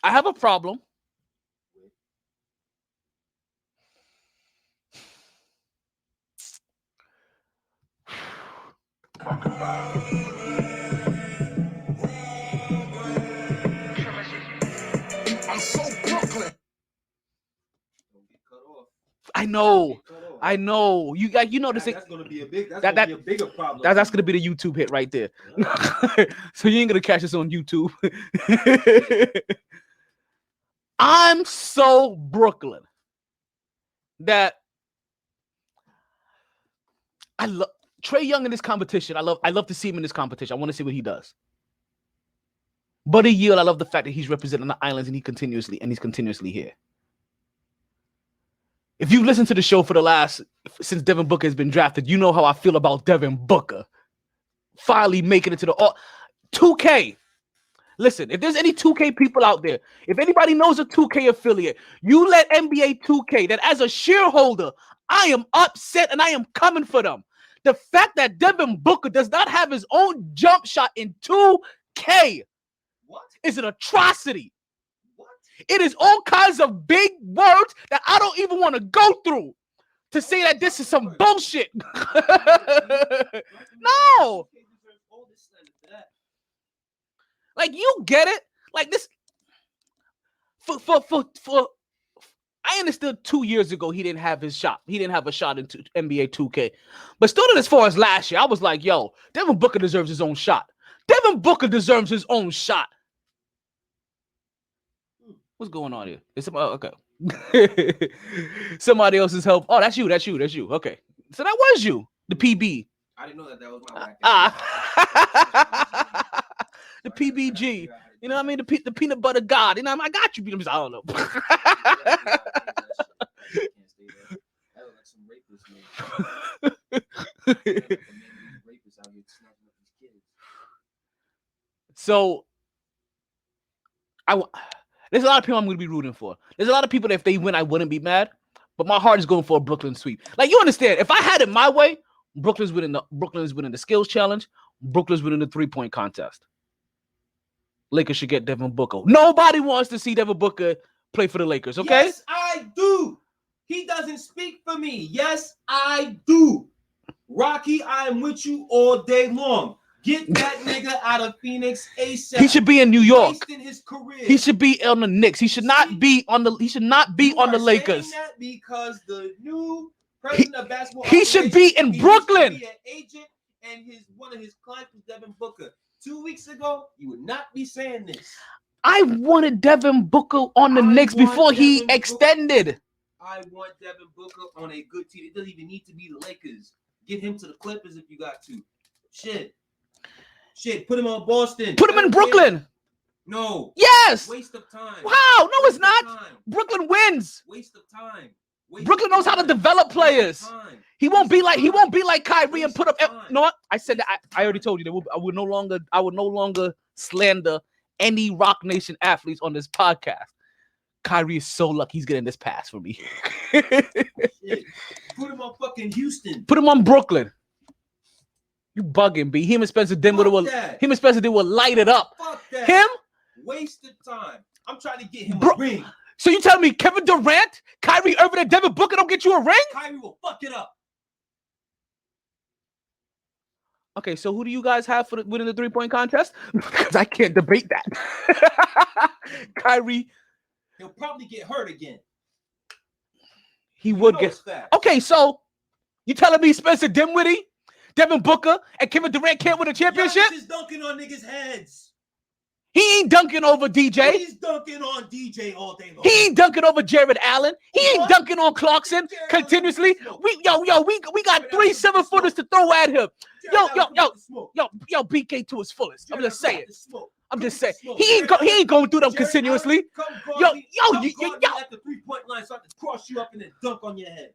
I have a problem. I'm so Brooklyn. I know. You know this. That's gonna be a bigger problem. That's gonna be the YouTube hit right there. So you ain't gonna catch us on YouTube. I'm so Brooklyn that I love Trae Young in this competition. I love to see him in this competition. I want to see what he does. Buddy Yield, I love the fact that he's representing the islands and he's continuously here. If you listen to the show since Devin Booker has been drafted, you know how I feel about Devin Booker. Finally making it to the 2K. Listen, if there's any 2K people out there, if anybody knows a 2K affiliate, you let NBA 2K that as a shareholder, I am upset and I am coming for them. The fact that Devin Booker does not have his own jump shot in 2K is an atrocity. It is all kinds of big words that I don't even want to go through to say that this is some bullshit. No. Like, you get it? Like, this for I understood 2 years ago he didn't have his shot. He didn't have a shot in NBA 2K. But still, as far as last year, I was like, yo, Devin Booker deserves his own shot. Devin Booker deserves his own shot. What's going on here? It's okay. Somebody else's help. Oh, that's you. Okay. So that was you, the PB. I didn't know that was my whack. The PBG. You know what I mean? The peanut butter god. You know what I mean? I got you. I don't know. So, there's a lot of people I'm going to be rooting for. There's a lot of people that if they win, I wouldn't be mad. But my heart is going for a Brooklyn sweep. Like, you understand? If I had it my way, Brooklyn's winning the skills challenge. Brooklyn's winning the 3-point contest. Lakers should get Devin Booker. Nobody wants to see Devin Booker play for the Lakers, okay? Yes, I do. He doesn't speak for me. Yes, I do. Rocky, I am with you all day long. Get that nigga out of Phoenix ASAP. He should be in New York. Wasting his career. He should be on the Knicks. He should not be on the. He should not be on the Lakers. Saying that because the new president of basketball. He should be in Brooklyn. Be an agent, and one of his clients was Devin Booker. 2 weeks ago, you would not be saying this. I wanted Devin Booker on the Knicks before he extended. I want Devin Booker on a good team. It doesn't even need to be the Lakers. Get him to the Clippers if you got to. Shit. Put him on Boston. Put him in Brooklyn. No. Yes. Waste of time. Wow. No, it's not. Brooklyn wins. Waste of time. Brooklyn knows how to develop players. He won't be like Kyrie and put up. No, I said that. I already told you that I would no longer slander any Rock Nation athletes on this podcast. Kyrie is so lucky he's getting this pass from me. Put him on fucking Houston. Put him on Brooklyn. You bugging, B. Him and Spencer Dinwiddie will light it up. Fuck that. Him? Wasted time. I'm trying to get him a ring. So you telling me Kevin Durant, Kyrie Irving, and Devin Booker don't get you a ring? Kyrie will fuck it up. Okay, so who do you guys have for winning the 3-point contest? Because I can't debate that. Kyrie. He'll probably get hurt again. He would get. Okay, so you telling me Spencer Dinwiddie, Devin Booker, and Kevin Durant can't win a championship? He's dunking on niggas' heads. He ain't dunking over DJ. He's dunking on DJ all day long. He ain't dunking over Jared Allen. He ain't dunking on Clarkson continuously. We got 3 7-footers to throw at him. Yo, BK to his fullest. I'm just saying. He ain't going through them continuously. Yo, at the 3-point line so I can cross you up and then dunk on your head.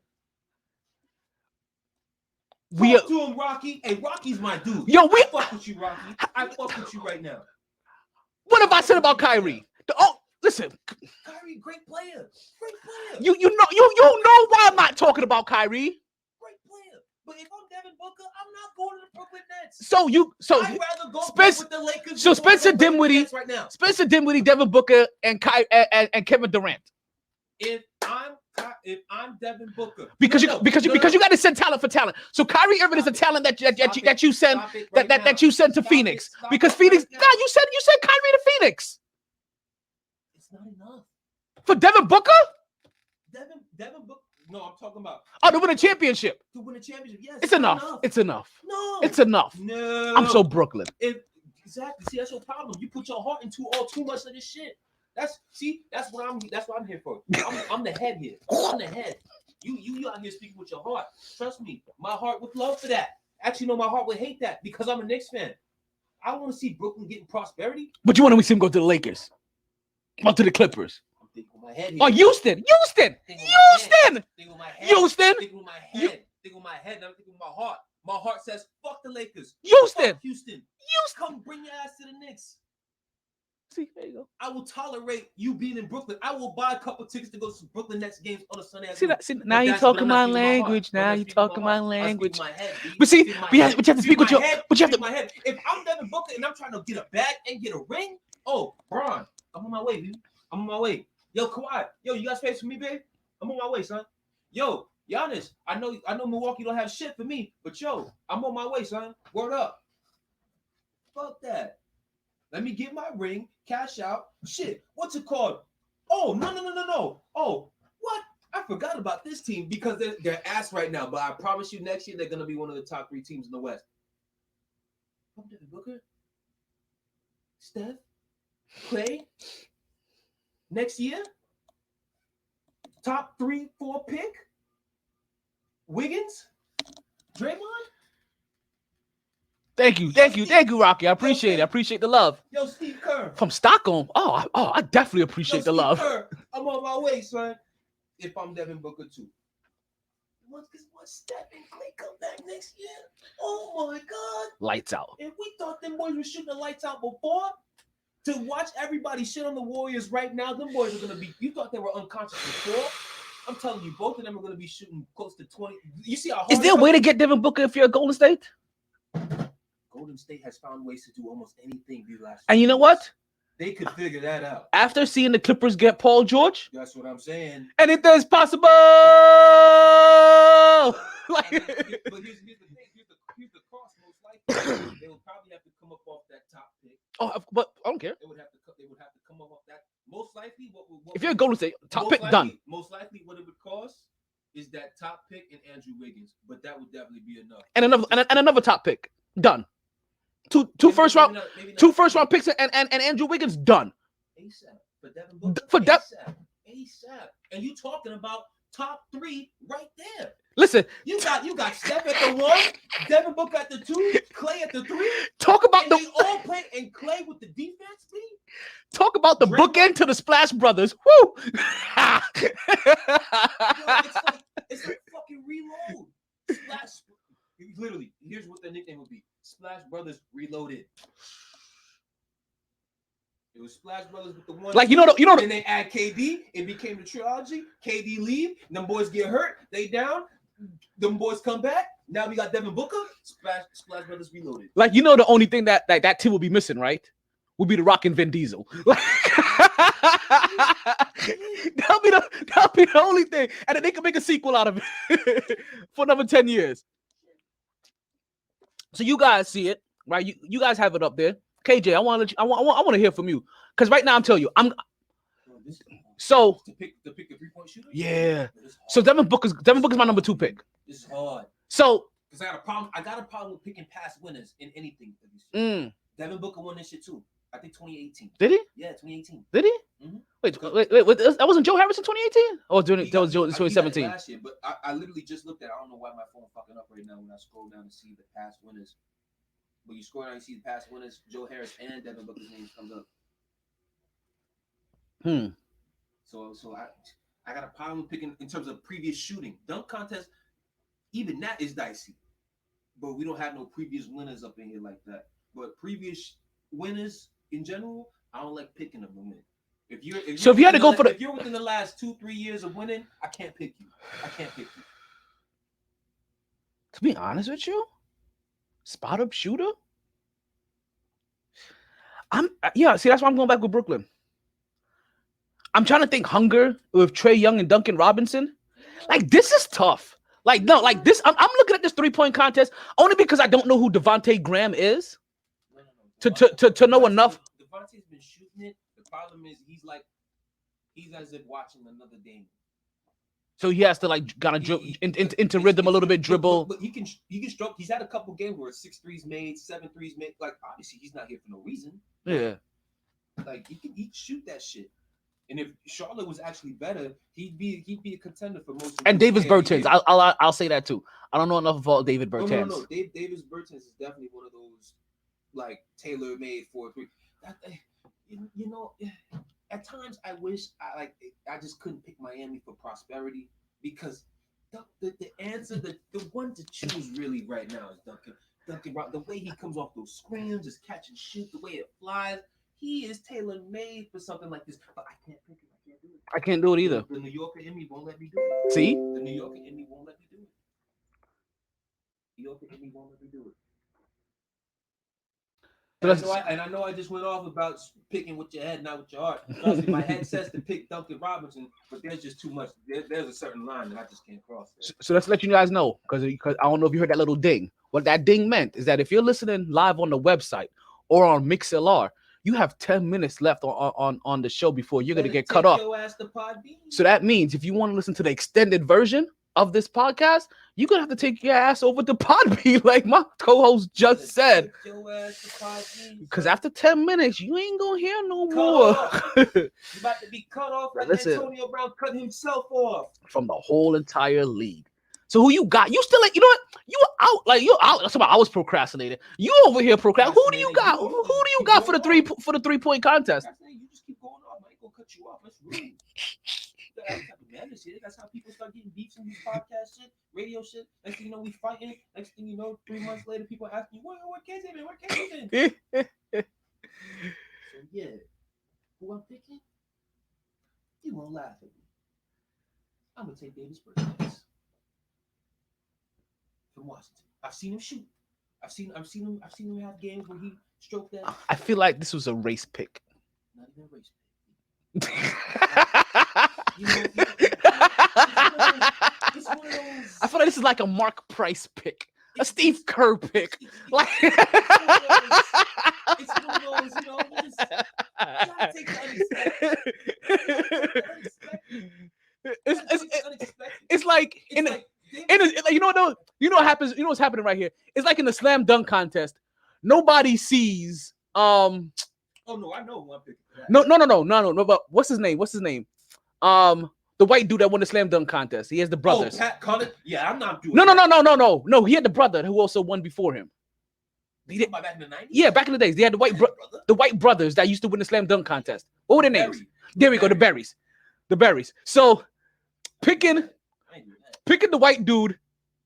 Talk to him, Rocky. Hey, Rocky's my dude. I fuck with you, Rocky. I fuck with you right now. What have I said about Kyrie? Listen. Kyrie, great player. You know why I'm not talking about Kyrie. Great player. But if I'm Devin Booker, I'm not going to the Brooklyn Nets. I'd rather go with the Lakers. So Spencer Dinwiddie, right now. Spencer Dinwiddie, Devin Booker, and Kevin Durant. If I'm Devin Booker, because you got to send talent for talent. So Kyrie Irving is a talent that you send that you send to Phoenix because Phoenix. God, you said Kyrie to Phoenix. It's not enough for Devin Booker. Devin Booker. No, I'm talking about to win a championship. To win a championship, yes. It's enough. It's enough. No, it's enough. No, I'm so Brooklyn. Exactly. See, that's your problem. You put your heart into too much of this shit. That's what I'm here for. I'm the head here. I'm the head. You out here speaking with your heart. Trust me, my heart would love for that. Actually, no, my heart would hate that because I'm a Knicks fan. I want to see Brooklyn getting prosperity. But you want to see him go to the Lakers, or to the Clippers. I'm thinking with my head here. Oh, Houston. Houston. Think with my head. Houston. Think with my head. Think with my head. Not think with my heart. My heart says, fuck the Lakers. Houston. Fuck Houston. Come bring your ass to the Knicks. See, there you go. I will tolerate you being in Brooklyn. I will buy a couple tickets to go to Brooklyn Nets games on a Sunday afternoon. See, now you're talking my language. Now you're talking my language. But But see, we have to speak with your. But you have to. Head. If I'm Devin Booker and I'm trying to get a bag and get a ring, oh, Bron, I'm on my way, dude. I'm on my way. Yo, Kawhi, yo, you got space for me, babe? I'm on my way, son. Yo, Giannis, I know Milwaukee don't have shit for me, but yo, I'm on my way, son. Word up. Fuck that. Let me get my ring, cash out. Shit, what's it called? Oh, no. Oh, what? I forgot about this team because they're ass right now, but I promise you next year they're going to be one of the top 3 teams in the West. I'm Devin Booker. Steph. Clay. Next year. Top 3, 4 pick. Wiggins. Draymond. Thank you, Rocky. I appreciate it. I appreciate the love. Yo, Steve Kerr. From Stockholm. Oh, I definitely appreciate the love. Kerr, I'm on my way, son. If I'm Devin Booker too. Once Steph and Clay come back next year, oh my God. Lights out. If we thought them boys were shooting the lights out before, to watch everybody shit on the Warriors right now, them boys are gonna be. You thought they were unconscious before? I'm telling you, both of them are gonna be shooting close to 20. You see how hard Is there a way to get Devin Booker if you're a Golden State? Golden State has found ways to do almost anything these last. And you know what? They could figure that out. After seeing the Clippers get Paul George, that's what I'm saying. Anything is possible. But here's the thing. Here's the cost. Most likely, they will probably have to come up off that top pick. Oh, but I don't care. They would have to come up off that. Most likely, what if you're a Golden State top pick, done. Most likely, what it would cost is that top pick and Andrew Wiggins, but that would definitely be enough. And another top pick, done. Two first round picks and Andrew Wiggins, done. ASAP for Devin Booker. ASAP. And you talking about top 3 right there. Listen, you got Steph at the 1, Devin Booker at the 2, Clay at the 3. Talk about they all play and Clay with the defense team. Talk about the bookend to the Splash Brothers. Woo! It's like fucking reload. Splash. Literally, here's what the nickname would be: Splash Brothers Reloaded. It was Splash Brothers with the 1. Like you know. Then they add KD. It became the trilogy. KD leave. Them boys get hurt. They down. Them boys come back. Now we got Devin Booker. Splash Brothers Reloaded. Like the only thing that team will be missing, right? Would be the Rock and Vin Diesel. That'll be the only thing, and then they can make a sequel out of it for another 10 years. So you guys see it, right? You guys have it up there. KJ, I want to hear from you because right now I'm telling you, so to pick a 3-point shooter. Yeah. So Devin Booker's my number 2 pick. This is hard. So because I got a problem with picking past winners in anything. Devin Booker won this shit too. I think 2018. Did he? Yeah, 2018. Did he? Mm-hmm. Wait, that wasn't Joe Harrison 2018? Or that was 2017? Last year, but I literally just looked at it. I don't know why my phone fucking up right now when I scroll down to see the past winners. When you scroll down and see the past winners, Joe Harris and Devin Booker's names comes up. So I got a problem with picking in terms of previous shooting. Dunk contest, even that is dicey. But we don't have no previous winners up in here like that. But previous winners in general, I don't like picking them to win. If you had to go for if you're within the last 2-3 years of winning, I can't pick you. To be honest with you, spot up shooter. See, that's why I'm going back with Brooklyn. I'm trying to think hunger with Trae Young and Duncan Robinson. Like this is tough. Like no, like this. I'm looking at this 3-point contest only because I don't know who Devontae Graham is. To know enough. Devontae's been shooting it. The problem is he's as if watching another game. So he has to like kind of into rhythm a little bit, dribble. But he can stroke. He's had a couple games where 6 threes made, 7 threes made. Like obviously he's not here for no reason. Yeah. Like he shoot that shit. And if Charlotte was actually better, he'd be a contender for most. And Davis Bertans, I'll say that too. I don't know enough about David Bertans. No. Davis Bertans is definitely one of those like tailor made for 3. At times I wish I just couldn't pick Miami for prosperity. because the answer, the one to choose really right now is Duncan. The way he comes off those screens, just catch and shoot, the way it flies, he is tailor made for something like this. But I can't pick it. I can't do it. I can't do it either. The New Yorker in me won't let me do it. See? The New Yorker in me won't let me do it. New Yorker in me won't let me do it. And I know I just went off about picking with your head, not with your heart. Trust me, my head says to pick Duncan Robinson, but there's just too much. There's a certain line that I just can't cross. So let's let you guys know, because I don't know if you heard that little ding. What that ding meant is that if you're listening live on the website or on MixLR, you have 10 minutes left on the show before you're going to get cut off. So that means if you want to listen to the extended version of this podcast, you're going to have to take your ass over to Podbean, like my co-host just said. Because after 10 minutes, you ain't going to hear no more. You're about to be cut off like Antonio Brown cut himself off. From the whole entire league. So who you got? You still, you know what? You out, like you're out. That's about I was procrastinating. You over here procrastinating. Who do you got? Who do you got for the 3-point contest? You just keep going on. I ain't gonna cut you off. That's rude. That's how people start getting beefs in these podcast shit, radio shit. Next thing you know, we fighting. Next thing you know, 3 months later, people asking you, where KJ been? Where KJ been? So yeah, who I'm picking? You won't laugh at me. I'm gonna take Davis Bertans from Washington. I've seen him shoot. I've seen him have games where he stroked that. I feel like this was a race pick. Not even a race pick. It's one of those. I feel like this is like a Mark Price pick, a Steve Kerr pick. Like it's one of those, you know, you just gotta take the unexpected. It's like you know what happens. You know what's happening right here. It's like in the slam dunk contest. Nobody sees. Oh no, I know who I'm picking. No. But what's his name? The white dude that won the slam dunk contest. He has the brothers. Oh, Pat Cullen? Yeah, I'm not doing. No. He had the brother who also won before him. Back in the 90s? Yeah, back in the days, they had the white brothers that used to win the slam dunk contest. What were their names? There we go, the Berries. So picking the white dude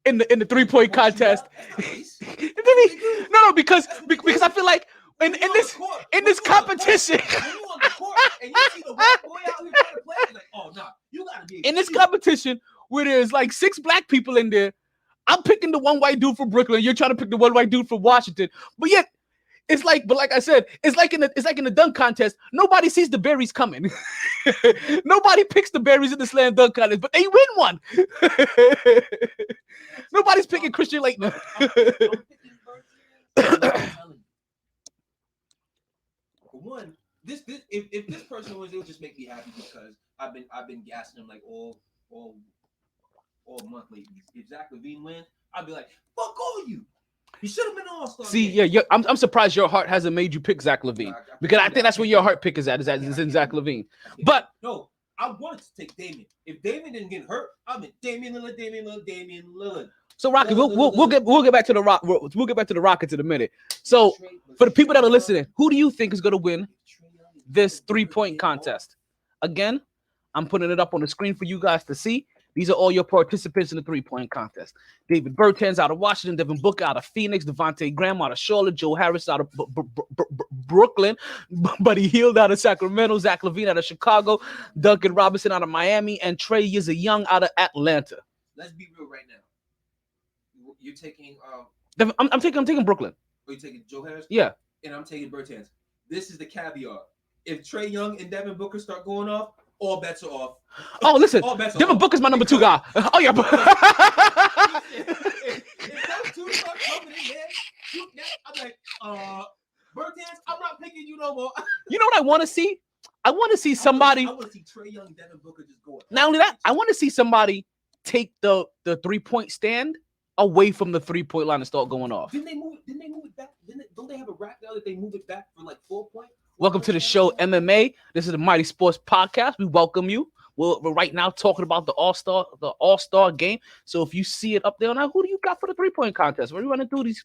in the 3-point contest. No, because I feel like in this competition. In this competition where there's like 6 black people in there, I'm picking the one white dude from Brooklyn. You're trying to pick the one white dude from Washington. But yet, but like I said, it's like in the dunk contest. Nobody sees the berries coming. Nobody picks the berries in the slam dunk contest, but they win one. Nobody's picking Christian Laettner. For one, if this person wins, it would just make me happy because I've been gassing him like all month lately. If Zach LaVine wins, I'd be like, fuck all you. He should have been an All-Star. See, yeah, I'm surprised your heart hasn't made you pick Zach LaVine because I think that's where your heart pick is at. Is in Zach LaVine. But no, I wanted to take Damian. If Damian didn't get hurt, I'm in Damian Lillard. So Rocky, we'll get back to the Rock. We'll get back to the Rockets in a minute. So for the people that are listening, who do you think is going to win this 3-point contest? Again, I'm putting it up on the screen for you guys to see. These are all your participants in the 3-point contest. David Bertans out of Washington, Devin Booker out of Phoenix, Devontae Graham out of Charlotte, Joe Harris out of Brooklyn, Buddy Hield out of Sacramento, Zach LaVine out of Chicago, Duncan Robinson out of Miami, and Trey Young out of Atlanta. Let's be real right now. You're taking I'm taking Brooklyn. Oh, you're taking Joe Harris? Yeah. And I'm taking Bertans. This is the caveat. If Trey Young and Devin Booker start going off, all bets are off. Oh, listen, Devin Booker's my number 2 guy. Oh, yeah. If those two start coming in there, I'm like, Bertans, I'm not picking you no more. You know what I want to see? I want to see somebody. I want to see Trey Young and Devin Booker just go. Not only that, I want to see somebody take the 3-point stand away from the 3-point line and start going off. Didn't they move it back? Don't they have a rap now that they move it back for like 4 points? Welcome to the show, MMA. This is the MyT Sports Podcast. We welcome you. We're right now talking about the All-Star game. So if you see it up there now, who do you got for the 3-point contest? We're running through these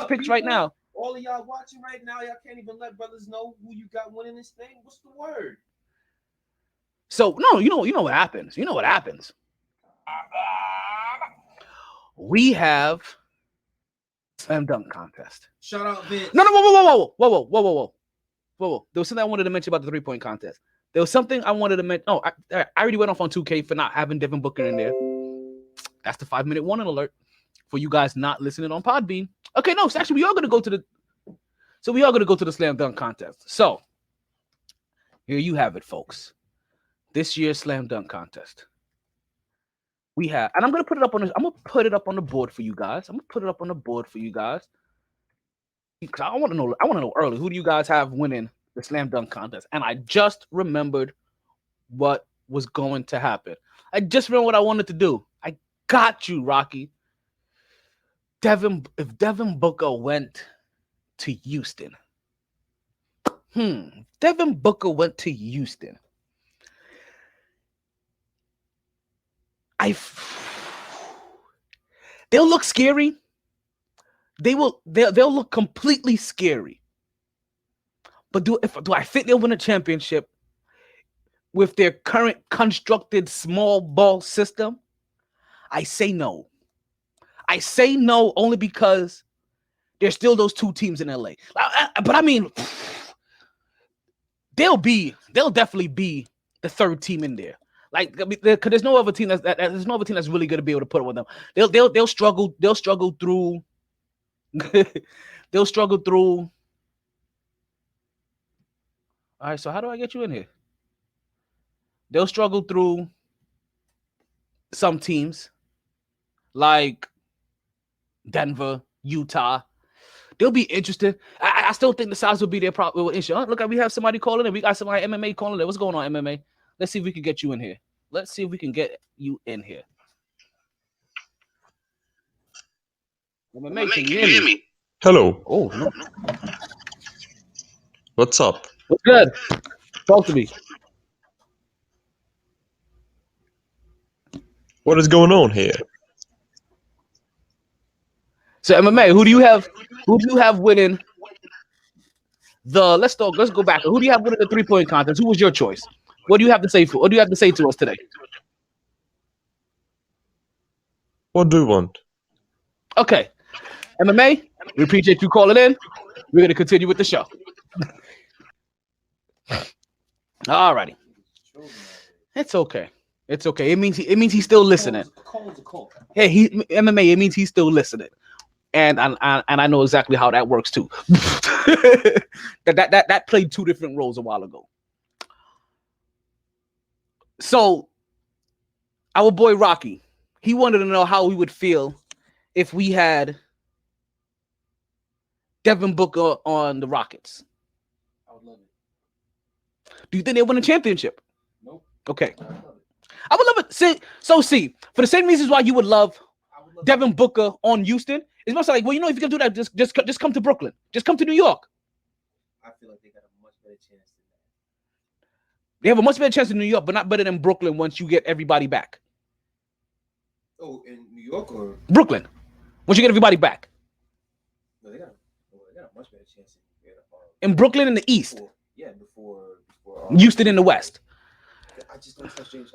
picks right now. All of y'all watching right now, y'all can't even let brothers know who you got winning this thing. What's the word? So no, you know what happens. You know what happens. we have slam dunk contest. Shout out Vince. No, whoa. There was something I wanted to mention about the 3-point contest. There was something I wanted to mention. Oh, I already went off on 2K for not having Devin Booker in there. That's the 5-minute warning alert for you guys not listening on Podbean. Okay, no, so actually we are gonna go to the slam dunk contest. So here you have it, folks. This year's slam dunk contest. We have, and I'm gonna put it up on the board for you guys. Because I want to know early, who do you guys have winning the slam dunk contest? And I just remembered what was going to happen. I just remember what I wanted to do. I got you, Rocky. If Devin Booker went to Houston. Devin Booker went to Houston. They'll look scary. They'll look completely scary. But do I think they'll win a championship with their current constructed small ball system? I say no. I say no only because there's still those two teams in LA. But I mean, they'll definitely be the third team in there. Like, because there's no other team that's really going to be able to put it with them. They'll struggle. They'll struggle through. They'll struggle through. All right, so how do I get you in here? They'll struggle through some teams like Denver, Utah. They'll be interested. I still think the size will be their problem. Look, we have somebody calling in. We got somebody MMA calling in. What's going on, MMA? Let's see if we can get you in here. MMA, can you hear me? Hello. Oh, no. What's up? What's good? Talk to me. What is going on here? So MMA, who do you have winning the? Let's go back. Who do you have winning the 3-point contest? Who was your choice? What do you have to say to us today? What do you want? Okay, MMA, we appreciate you calling in. We're gonna continue with the show. Alrighty, it's okay. It's okay. It means he's still listening. Hey, MMA. It means he's still listening, and I know exactly how that works too. that played two different roles a while ago. So, our boy Rocky, he wanted to know how we would feel if we had Devin Booker on the Rockets. I would love it. Do you think they win a championship? Nope. Okay. I would love it. See, for the same reasons why you would love Devin Booker on Houston, it's mostly like, well, if you can do that, just come to Brooklyn. Just come to New York. I feel like they got a much better chance than that. They have a much better chance in New York, but not better than Brooklyn once you get everybody back. Oh, in New York or Brooklyn, once you get everybody back. No, they got a much better chance in Brooklyn in the East. Before Houston in the West. I just don't trust James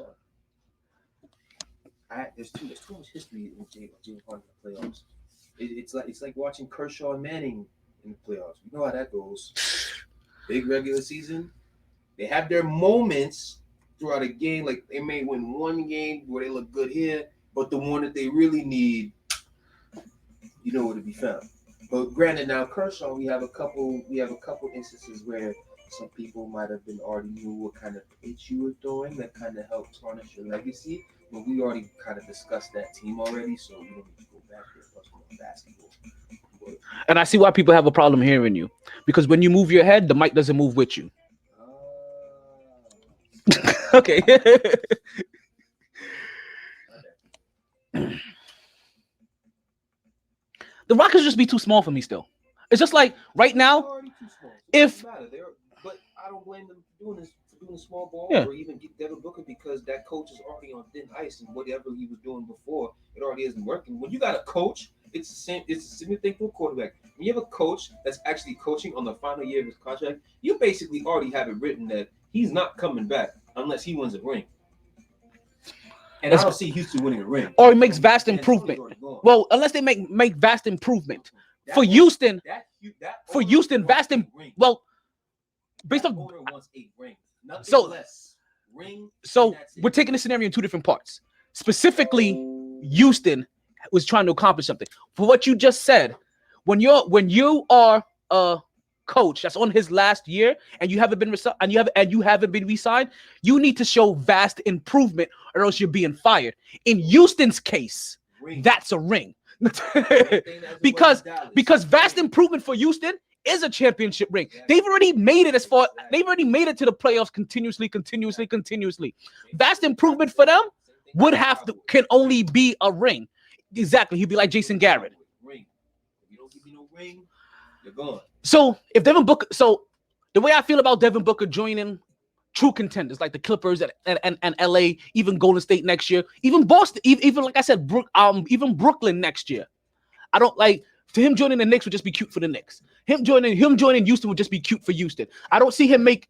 Harden. There's too much history with James Harden in the playoffs. It's like watching Kershaw and Manning in the playoffs. You know how that goes. Big regular season. They have their moments throughout a game. Like they may win one game where they look good here, but the one that they really need, you know where to be found. But granted, now Kershaw, we have a couple instances where some people might have been already knew what kind of pitch you were throwing that kind of helped tarnish your legacy. But we already kind of discussed that team already, so we don't need to go back there. Plus, we're on basketball. And I see why people have a problem hearing you, because when you move your head, the mic doesn't move with you. Okay. The Rockets just be too small for me still. It's just like right now, if but I don't blame them for doing this, for doing a small ball, or even get Devin Booker, because that coach is already on thin ice, and whatever he was doing before, it already isn't working. When you got a coach, it's the same. It's the same thing for a quarterback. When you have a coach that's actually coaching on the final year of his contract, you basically already have it written that he's not coming back unless he wins a ring. And I don't see Houston winning a ring. Or it makes vast improvement. Well, unless they make vast improvement. For Houston, vast well, based on wants a ring. So we're taking the scenario in two different parts. Specifically, Houston was trying to accomplish something. For what you just said, when you are a coach that's on his last year and you haven't been re-signed, you need to show vast improvement or else you're being fired. In Houston's case, that's a ring. because vast improvement for Houston is a championship ring. They've already made it to the playoffs continuously. Vast improvement for them can only be a ring. Exactly. He'd be like Jason Garrett. You're gone. So if Devin Booker, the way I feel about Devin Booker joining true contenders like the Clippers and LA, even Golden State next year, even Boston, even like I said, even Brooklyn next year. I don't like to him joining the Knicks would just be cute for the Knicks. Him joining Houston would just be cute for Houston. I don't see him make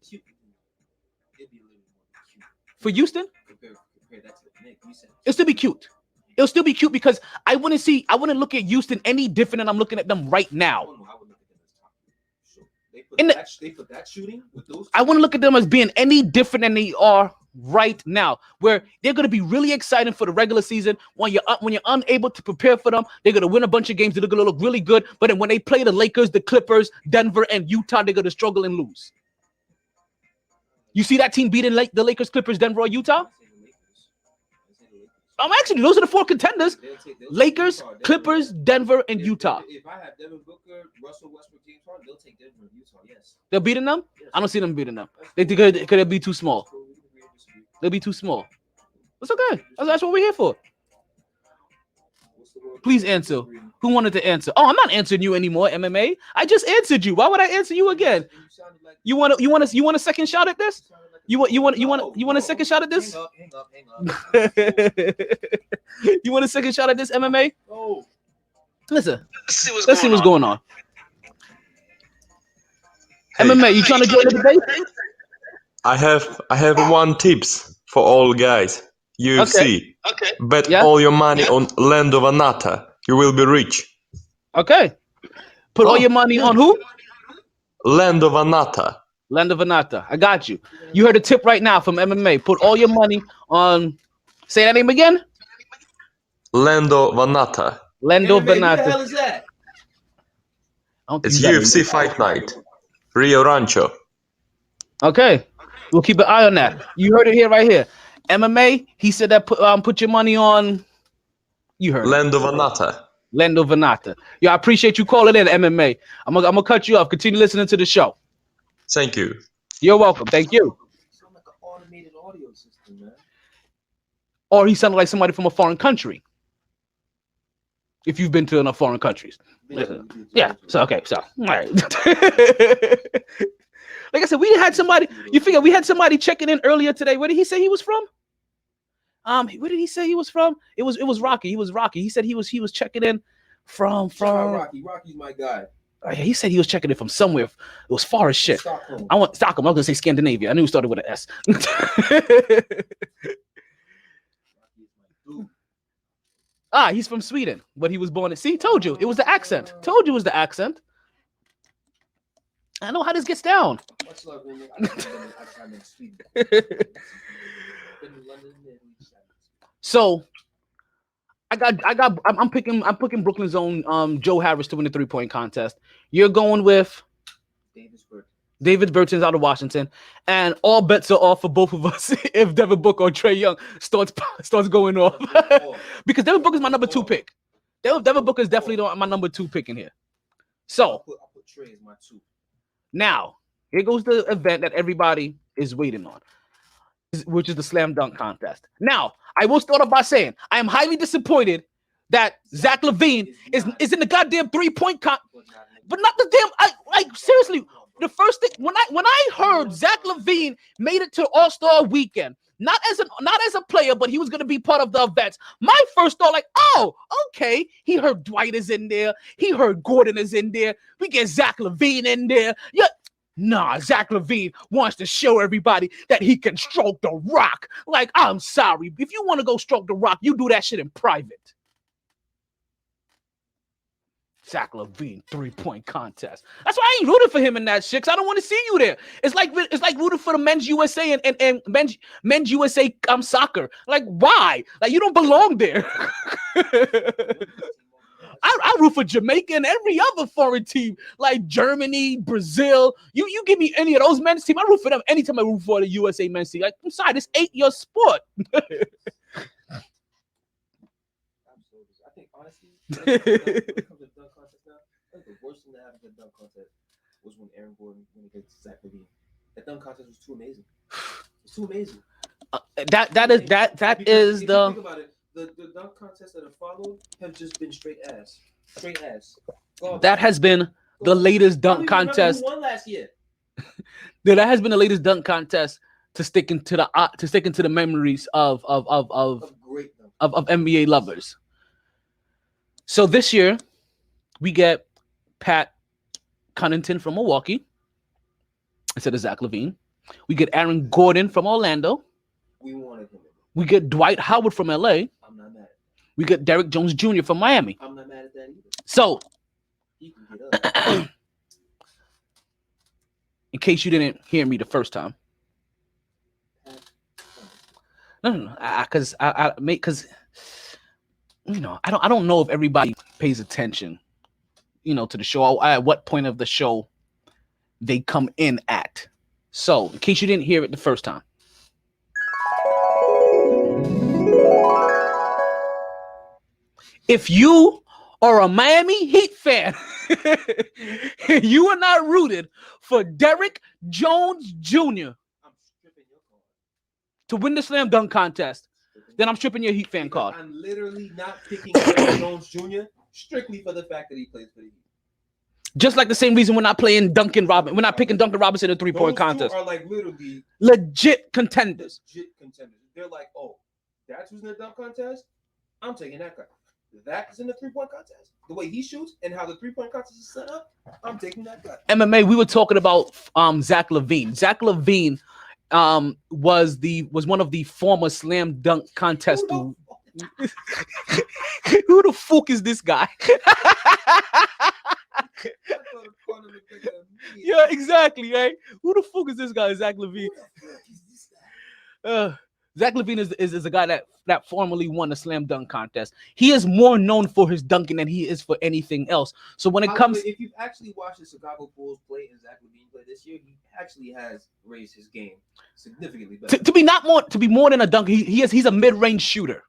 for Houston. It'll still be cute. It'll still be cute because I wouldn't look at Houston any different than I'm looking at them right now. I wouldn't look at them as being any different than they are right now, where they're going to be really exciting for the regular season. When you're unable to prepare for them, they're going to win a bunch of games. They're going to look really good. But then when they play the Lakers, the Clippers, Denver, and Utah, they're going to struggle and lose. You see that team beating the Lakers, Clippers, Denver, or Utah? Actually, those are the four contenders: Lakers, Clippers, Denver, and Utah. If I have Devin Booker, Russell Westbrook, James Harden, they'll take Denver and Utah. Yes. They're beating them. I don't see them beating them. They could be too small. They'll be too small. That's okay. That's what we're here for. Please answer. Who wanted to answer? Oh, I'm not answering you anymore, MMA. I just answered you. Why would I answer you again? You want a second shot at this? You want a second shot at this? Hang up. You want a second shot at this, MMA? Oh. Listen. Let's see what's going on. Hey. MMA, you trying to join the debate? I have one tips for all guys. UFC. Okay. Bet all your money on Land of Anata. You will be rich. Okay. Put all your money on who? Land of Anata. Land of Anata. I got you. You heard a tip right now from MMA. Put all your money on. Say that name again. Lando Vanata. Lando Vanata. What the hell is that? It's UFC Fight Night. Rio Rancho. Okay. We'll keep an eye on that. You heard it right here. MMA, he said that put your money on. You heard Lando Vanata. Lando Vanata. Yeah, I appreciate you calling in, MMA. I'm gonna cut you off. Continue listening to the show. Thank you. You're welcome. Thank you. Sound like an automated audio system, man. Or he sounded like somebody from a foreign country. If you've been to enough foreign countries. Yeah. So okay. So all right. Like I said, we had somebody. You figure we had somebody checking in earlier today. Where did he say he was from? Where did he say he was from? It was Rocky. He was Rocky. He said he was checking in from Rocky. Rocky's my guy. He said he was checking it from somewhere. It was far as shit. Stockholm. I was gonna say Scandinavia. I knew it started with an S. He's from Sweden, but he was born in. See, told you it was the accent. Told you it was the accent. I know how this gets down. Much love, man. I'm in Sweden. So I'm picking Brooklyn's own Joe Harris to win the 3-point contest. You're going with David Burton's out of Washington, and all bets are off for both of us if Devin Booker or Trae Young starts going off. Because Devin Booker's my number 2 pick. Devin Booker is definitely my number 2 pick in here. So I'll put Trae as my 2. Now here goes the event that everybody is waiting on, which is the slam dunk contest. Now, I will start off by saying I am highly disappointed that Zach LaVine is in the goddamn 3-point but not the damn. Seriously, the first thing when I heard Zach LaVine made it to All-Star weekend, not as a player, but he was gonna be part of the events. My first thought, like, oh, okay. He heard Dwight is in there. He heard Gordon is in there. We get Zach LaVine in there. Yeah. Nah, Zach LaVine wants to show everybody that he can stroke the rock. Like, I'm sorry. If you want to go stroke the rock, you do that shit in private. Zach LaVine 3-point contest. That's why I ain't rooting for him in that shit, because I don't want to see you there. It's like rooting for the men's USA and men's USA soccer. Like, why? Like, you don't belong there. I root for Jamaica and every other foreign team, like Germany, Brazil. You give me any of those men's team, I root for them anytime I root for the USA men's team. Like, I'm sorry, this ain't your sport. I think honestly, when it comes to dunk contest now, I think the worst thing that happened to the dunk contest was when Aaron Gordon went against Zach LaVine. That dunk contest was too amazing. It's too amazing. That is if the. You think about it, the dunk contests that have followed have just been straight ass. That has been the latest dunk contest. Who won last year? That has been the latest dunk contest to stick into the memories of NBA lovers. So this year, we get Pat Connaughton from Milwaukee instead of Zach LaVine. We get Aaron Gordon from Orlando. We wanted him. We get Dwight Howard from LA. I'm not mad. We get Derrick Jones Jr. from Miami. I'm not mad at that either. So, he can get up. In case you didn't hear me the first time, no, because you know, I don't know if everybody pays attention, you know, to the show. At what point of the show they come in at. So, in case you didn't hear it the first time, if you are a Miami Heat fan, you are not rooted for Derrick Jones Jr. to win the slam dunk contest, then I'm stripping your Heat fan card. I'm literally not picking Derrick Jones Jr. strictly for the fact that he plays for the Heat. Just like the same reason we're not playing Duncan Robinson. We're not picking Duncan Robinson in a 3-point contest. Those two are like literally legit contenders. They're like, oh, that's who's in the dunk contest? I'm taking that guy. That is in the 3-point contest. The way he shoots and how the 3-point contest is set up, I'm taking that guy. MMA, we were talking about Zach LaVine. Zach LaVine was one of the former slam dunk contest. Who the fuck is this guy? Yeah, exactly, right? Who the fuck is this guy, Zach LaVine? Zach LaVine is a guy that formerly won the slam dunk contest. He is more known for his dunking than he is for anything else. So when it comes, if you've actually watched the Chicago Bulls play and Zach LaVine play this year, he actually has raised his game significantly better. To be more than a dunker, he's a mid-range shooter.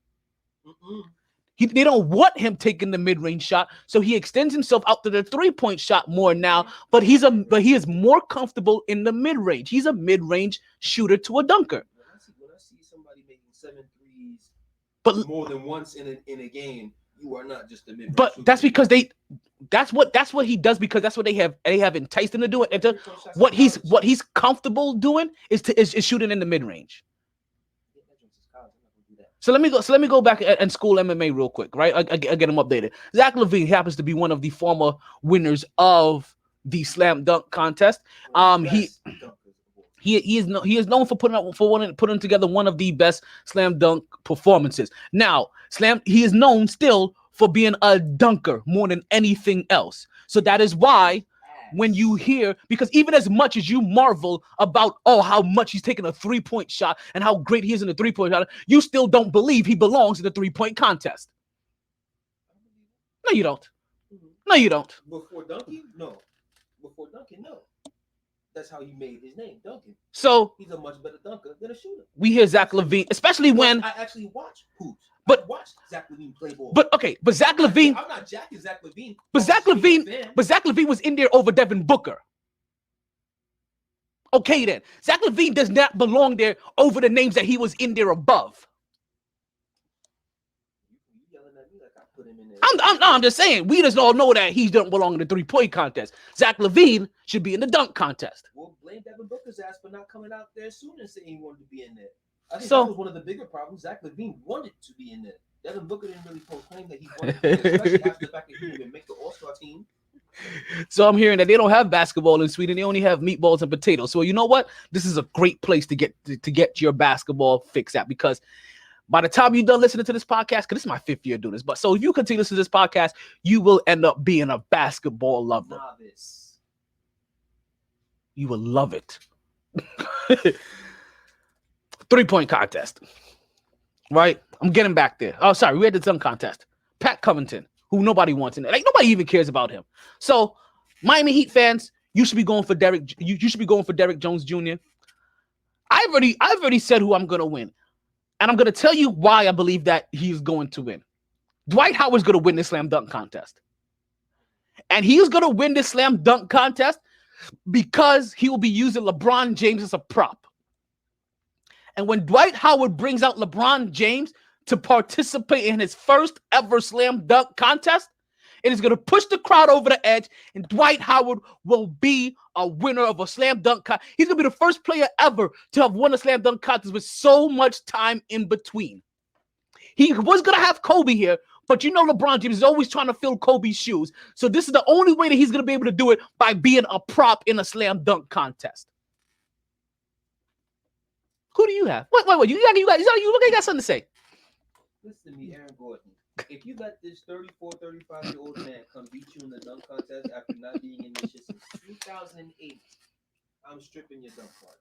They don't want him taking the mid-range shot, so he extends himself out to the 3-point shot more now. But he is more comfortable in the mid-range. He's a mid-range shooter to a dunker. When I see somebody making 7 threes, but more than once in a game, you are not just a mid-range. But shooter. that's because that's what he does, because that's what they have enticed him to do it. What he's comfortable doing is shooting in the mid-range. So let me go back and school MMA real quick, right? I get him updated. Zach LaVine happens to be one of the former winners of the slam dunk contest. He is known for putting together one of the best slam dunk performances. Now, he is known still for being a dunker more than anything else. So that is why when you hear, because even as much as you marvel about how much he's taking a 3-point shot and how great he is in the 3-point shot, you still don't believe he belongs in the 3-point contest. No, you don't. No, you don't. Before Duncan, no. That's how he made his name, Duncan. So he's a much better dunker than a shooter. We hear Zach LaVine, especially when I actually watch hoops. But I watched Zach LaVine play ball. But Zach LaVine. I'm not jacking Zach LaVine. But Zach LaVine was in there over Devin Booker. Okay, then Zach LaVine does not belong there over the names that he was in there above. I'm just saying, we just all know that he don't belong in the 3-point contest. Zach LaVine should be in the dunk contest. Well, blame Devin Booker's ass for not coming out there soon and saying he wanted to be in there. I think that was one of the bigger problems. Zach LaVine wanted to be in there. Devin Booker didn't really proclaim that he wanted to be in there, especially after the fact that he didn't even make the All-Star team. So I'm hearing that they don't have basketball in Sweden. They only have meatballs and potatoes. So you know what? This is a great place to get your basketball fix at, because by the time you're done listening to this podcast, because this is my 5th year doing this, but so if you continue to listen to this podcast, you will end up being a basketball lover. Novice. You will love it. 3-point contest. Right? I'm getting back there. Oh, sorry. We had the dunk contest. Pat Covington, who nobody wants in there. Like, nobody even cares about him. So, Miami Heat fans, you should be going for Derek. You should be going for Derek Jones Jr. I've already said who I'm going to win. And I'm going to tell you why I believe that he's going to win. Dwight Howard's going to win this slam dunk contest. And he's going to win this slam dunk contest because he will be using LeBron James as a prop. And when Dwight Howard brings out LeBron James to participate in his first ever slam dunk contest, it is going to push the crowd over the edge, and Dwight Howard will be a winner of a slam dunk contest. He's going to be the first player ever to have won a slam dunk contest with so much time in between. He was going to have Kobe here, but you know LeBron James is always trying to fill Kobe's shoes. So this is the only way that he's going to be able to do it, by being a prop in a slam dunk contest. Who do you have? Wait. You got something to say. Listen to me, Aaron Gordon. If you let this 34, 35-year-old man come beat you in the dunk contest after not being in this shit since 2008, I'm stripping your dunk card.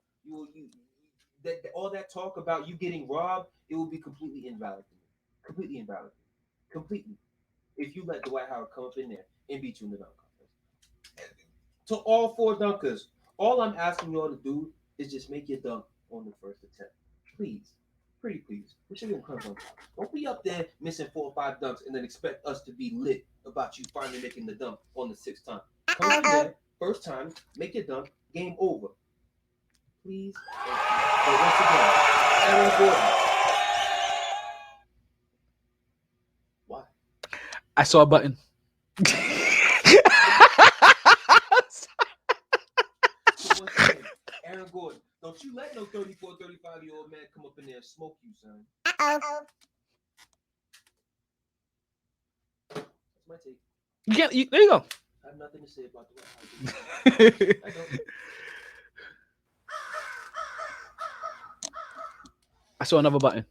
All that talk about you getting robbed, it will be completely invalid to me. Completely invalid. Completely. If you let Dwight Howard come up in there and beat you in the dunk contest. To all 4 dunkers, all I'm asking y'all to do is just make your dunk on the first attempt. Please. Pretty please. We should even come on. Don't be up there missing 4 or 5 dunks and then expect us to be lit about you finally making the dunk on the 6th time. Come up there, first time, make your dunk, game over. Please. But once again, Aaron Gordon. Why? I saw a button. So once again, Aaron Gordon. Don't you let no 34, 35-year-old man come up in there and smoke you, son. That's my take. There you go. I have nothing to say about the White House. I don't. I saw another button.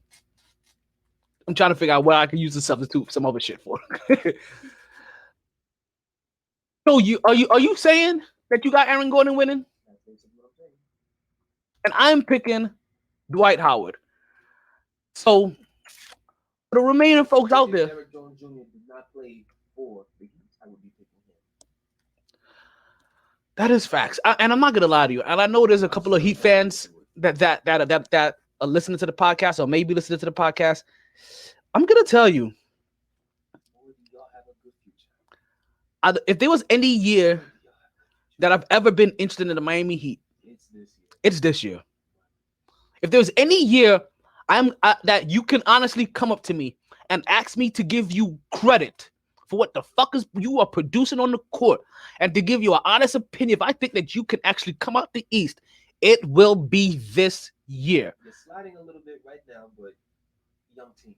I'm trying to figure out what I can use to substitute some other shit for. So are you saying that you got Aaron Gordon winning? And I'm picking Dwight Howard. So, for the remaining folks out there, Derek Jones Jr. did not play for the Heat, I would be picking him. that is facts. And I'm not gonna lie to you. And I know there's a couple of Heat fans that are listening to the podcast, or maybe listening to the podcast. I'm gonna tell you, if there was any year that I've ever been interested in the Miami Heat, it's this year. If there was any year that you can honestly come up to me and ask me to give you credit for what the fuck is you are producing on the court, and to give you an honest opinion, if I think that you can actually come out the East, it will be this year. You're sliding a little bit right now, but young team.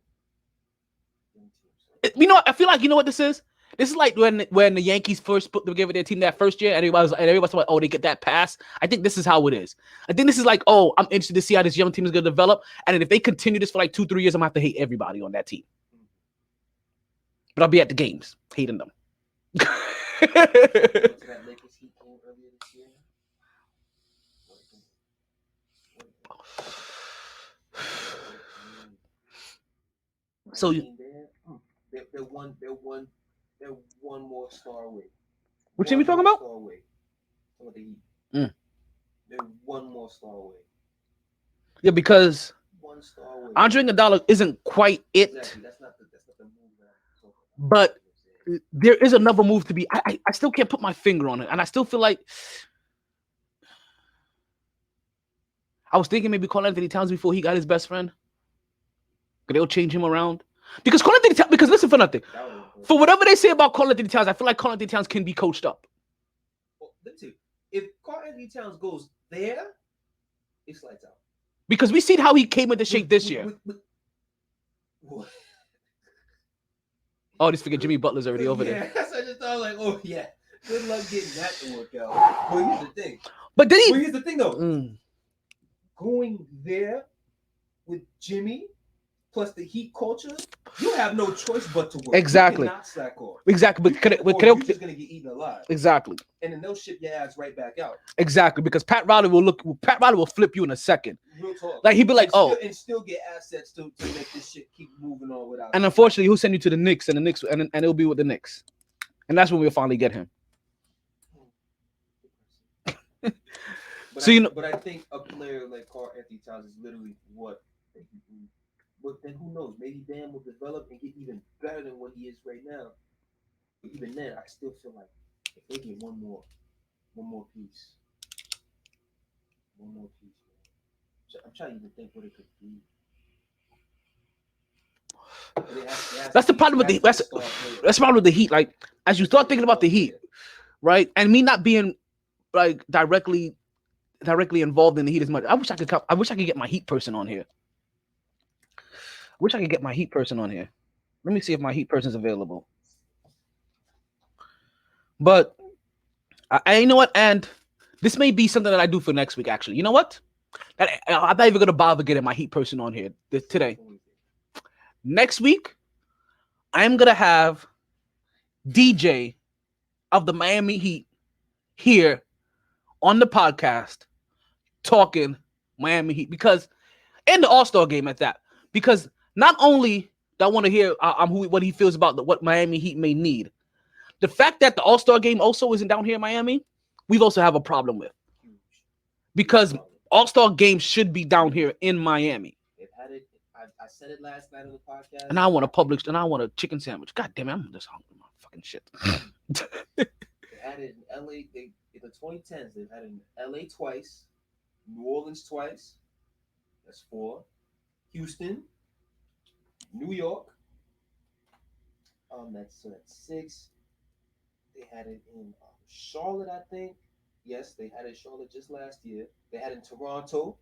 You know what? I feel like, you know what this is? This is like when the Yankees first put together their team that first year, and everybody's like, oh, they get that pass. I think this is how it is. I think this is like, oh, I'm interested to see how this young team is going to develop. And then if they continue this for like 2-3 years, I'm going to have to hate everybody on that team. But I'll be at the games, hating them. So they're one more star away. What team we talking about? They're one more star away. Yeah, because One star away. Andre Iguodala isn't quite it. Exactly. That's not the move that I'm talking about. But there is another move to be. I still can't put my finger on it, and I still feel like I was thinking maybe Karl Anthony Towns before he got his best friend. Because they'll change him around. Because Karl Anthony Towns, because listen for nothing. For whatever they say about Karl Anthony Towns, I feel like Karl Anthony Towns can be coached up. Well, if Karl Anthony Towns goes there, it's lights out. Because we seen how he came into shape this year. Oh, just forget Jimmy Butler's already over there. Yeah, so I just thought like, oh yeah, Good luck getting that to work out. But here's the thing. But then he. But here's the thing, though. Mm. Going there with Jimmy plus the Heat culture, you have no choice but to work. Exactly. You cannot slack off. Exactly. But you're just gonna get eaten alive. Exactly. And then they'll ship your ass right back out. Exactly. Because Pat Riley will flip you in a second. Real talk. Like he'd be like, and still get assets to make this shit keep moving on without. And unfortunately, he'll send you to the Knicks, and the Knicks, and it'll be with the Knicks, and that's when we'll finally get him. But I think a player like Karl Anthony Towns is literally what. But then who knows? Maybe Bam will develop and get even better than what he is right now. But even then, I still feel like if they get one more piece, man. So I'm trying to even think what it could be. That's the problem with the that's the problem with the Heat. Like as you start thinking about the Heat, right, and me not being like directly involved in the Heat as much. I wish I could get my Heat person on here. Let me see if my Heat person is available. But I you know what? And this may be something that I do for next week. Actually, you know what? I'm not even gonna bother getting my Heat person on here today. Next week, I'm gonna have DJ of the Miami Heat here on the podcast talking Miami Heat because in the All-Star game at that. Because not only do I want to hear what he feels about what Miami Heat may need, the fact that the All-Star game also isn't down here in Miami, we've also have a problem with. Because All-Star games should be down here in Miami. I said it last night on the podcast. And I want a chicken sandwich. God damn it, I'm just hungry my fucking shit. They had it in LA. In the 2010s, they've had it in LA twice, New Orleans twice. That's 4. Houston, New York. That's 6. They had it in Charlotte, I think. Yes, they had it in Charlotte just last year. They had it in Toronto.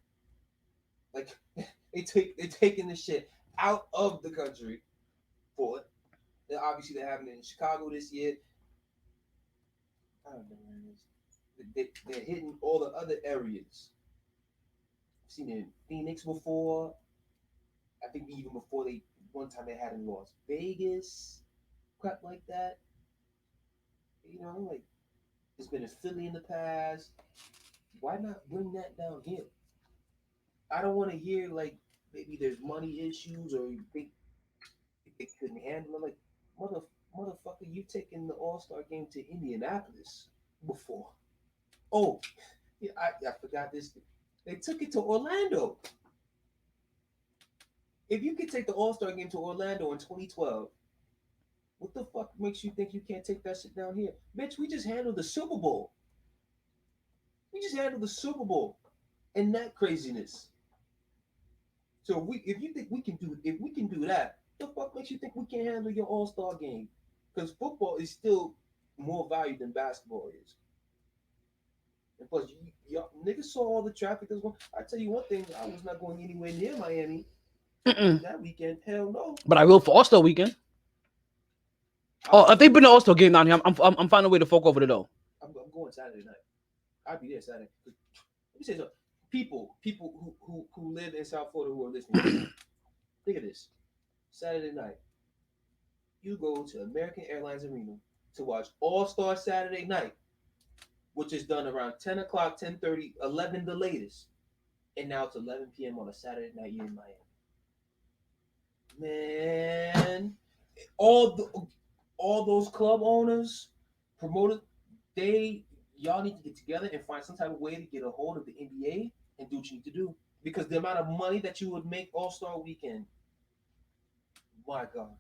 Like they're taking the shit out of the country for it. And obviously they're having it in Chicago this year. I don't know, man. They're hitting all the other areas. I've seen it in Phoenix before. I think even before one time they had in Las Vegas, crap like that. You know, like it's been in Philly in the past. Why not bring that down here? I don't want to hear like maybe there's money issues or you think they couldn't handle it. Like motherfucker, you taken the All-Star game to Indianapolis before. Oh, yeah, I forgot this. They took it to Orlando. If you could take the All-Star game to Orlando in 2012, what the fuck makes you think you can't take that shit down here? Bitch, we just handled the Super Bowl. And that craziness. So if you think we can do that, the fuck makes you think we can't handle your All-Star game? Because football is still more valued than basketball is. And plus, y'all niggas saw all the traffic that's going. I tell you one thing, I was not going anywhere near Miami that weekend. Hell no. But I will for All-Star weekend. If they bring the All-Star game down here, I'm finding a way to fuck over it though. I'm going Saturday night. I'll be there Saturday. Let me say something. People who live in South Florida who are listening, think of this. Saturday night, you go to American Airlines Arena to watch All-Star Saturday night, which is done around 10 o'clock, 10:30, 11 the latest. And now it's 11 p.m. on a Saturday night here in Miami. Man, all those club owners, promoters, y'all need to get together and find some type of way to get a hold of the NBA and do what you need to do. Because the amount of money that you would make All-Star Weekend, my God.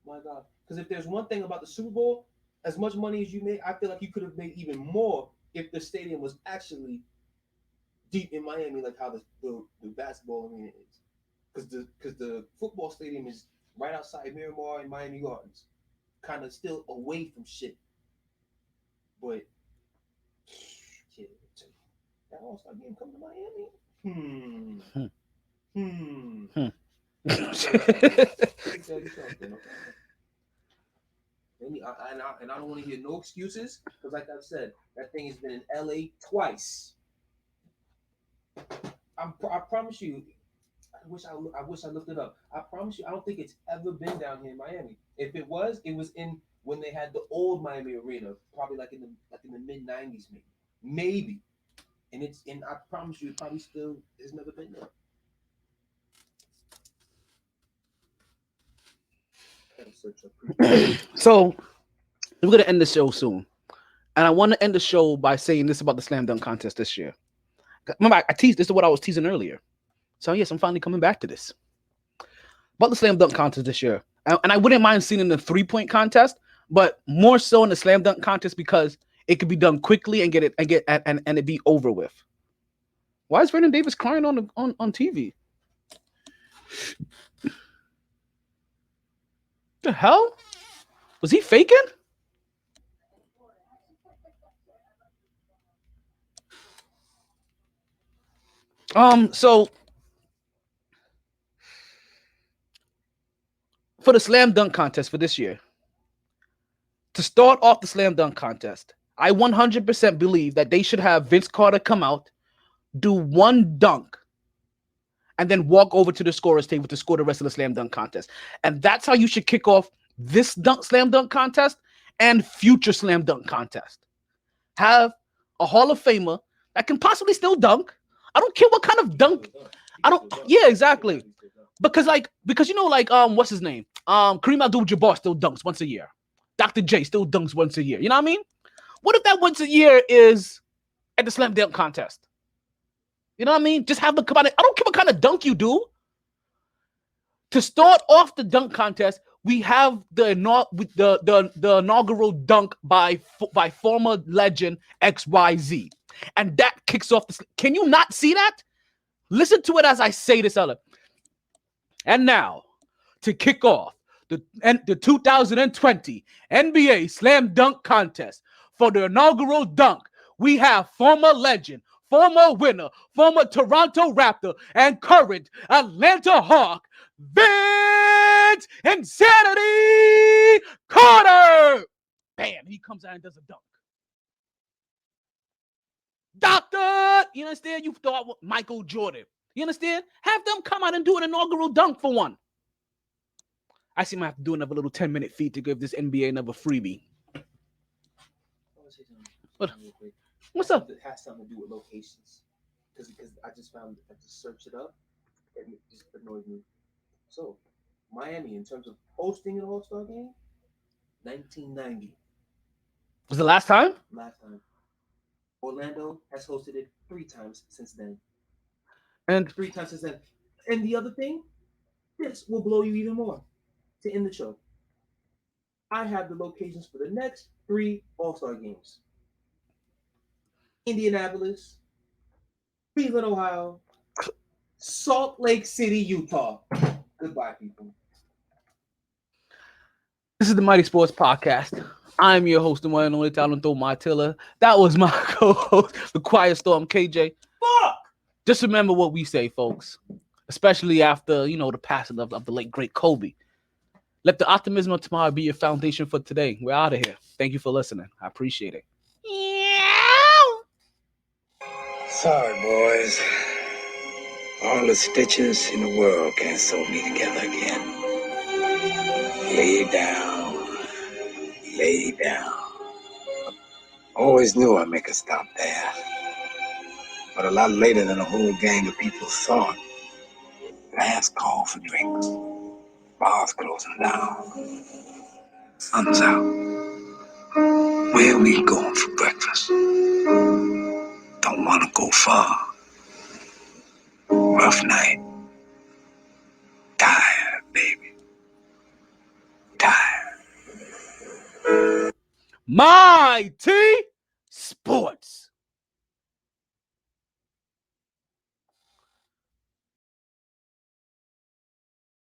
Because if there's one thing about the Super Bowl, as much money as you made, I feel like you could have made even more if the stadium was actually deep in Miami, like how the basketball arena is. Because the football stadium is right outside Miramar and Miami Gardens, kind of still away from shit. But shit, that All-Star game come to Miami. Let me tell you something, okay? And I don't want to hear no excuses because, like I've said, that thing has been in LA twice. I promise you. I wish I looked it up. I promise you, I don't think it's ever been down here in Miami. If it was in when they had the old Miami Arena, probably like in the mid '90s, maybe. And I promise you, it probably still has never been there. So we're gonna end the show soon, and I want to end the show by saying this about the slam dunk contest this year. Remember, I teased this is what I was teasing earlier. So yes, I'm finally coming back to this about the slam dunk contest this year, and I wouldn't mind seeing in the 3-point contest, but more so in the slam dunk contest because it could be done quickly and it be over with. Why is Vernon Davis crying on TV? The hell? Was he faking? So for the slam dunk contest for this year, to start off the slam dunk contest, I 100% believe that they should have Vince Carter come out, do one dunk, and then walk over to the scorer's table to score the rest of the slam dunk contest. And that's how you should kick off this slam dunk contest and future slam dunk contest. Have a Hall of Famer that can possibly still dunk. I don't care what kind of dunk. Yeah, exactly. Because you know, what's his name? Kareem Abdul-Jabbar still dunks once a year. Dr. J still dunks once a year. You know what I mean? What if that once a year is at the slam dunk contest? You know what I mean? Just have them come out. I don't care what kind of dunk you do. To start off the dunk contest, we have the inaugural dunk by former legend XYZ. And that kicks off the... Can you not see that? Listen to it as I say this, Ella. And now, to kick off the 2020 NBA Slam Dunk Contest, for the inaugural dunk, we have former legend, former winner, former Toronto Raptor, and current Atlanta Hawk, Vince Insanity Carter. Bam, he comes out and does a dunk. Doctor, you understand? You thought Michael Jordan. You understand? Have them come out and do an inaugural dunk for one. I see I have to do another little 10-minute feed to give this NBA another freebie. What's up? It has something to do with locations. Because I just searched it up and it just annoyed me. So, Miami, in terms of hosting an All-Star game, 1990. Was the last time? Last time. Orlando has hosted it 3 times since then. And 3 times since then. And the other thing, this will blow you even more to end the show. I have the locations for the next 3 All-Star games. Indianapolis, Cleveland, Ohio, Salt Lake City, Utah. Goodbye, people. This is the Mighty Sports Podcast. I'm your host, the one and only Talento Martilla. That was my co-host, the Quiet Storm, KJ. Fuck! Just remember what we say, folks. Especially after, the passing of the late, great Kobe. Let the optimism of tomorrow be your foundation for today. We're out of here. Thank you for listening. I appreciate it. Sorry, boys. All the stitches in the world can't sew me together again. Lay down. Lay down. Always knew I'd make a stop there. But a lot later than a whole gang of people thought. Last call for drinks. Bars closing down. Sun's out. Where we going for breakfast? Don't want to go far. Rough night. Tired, baby. Tired. MyT Sports.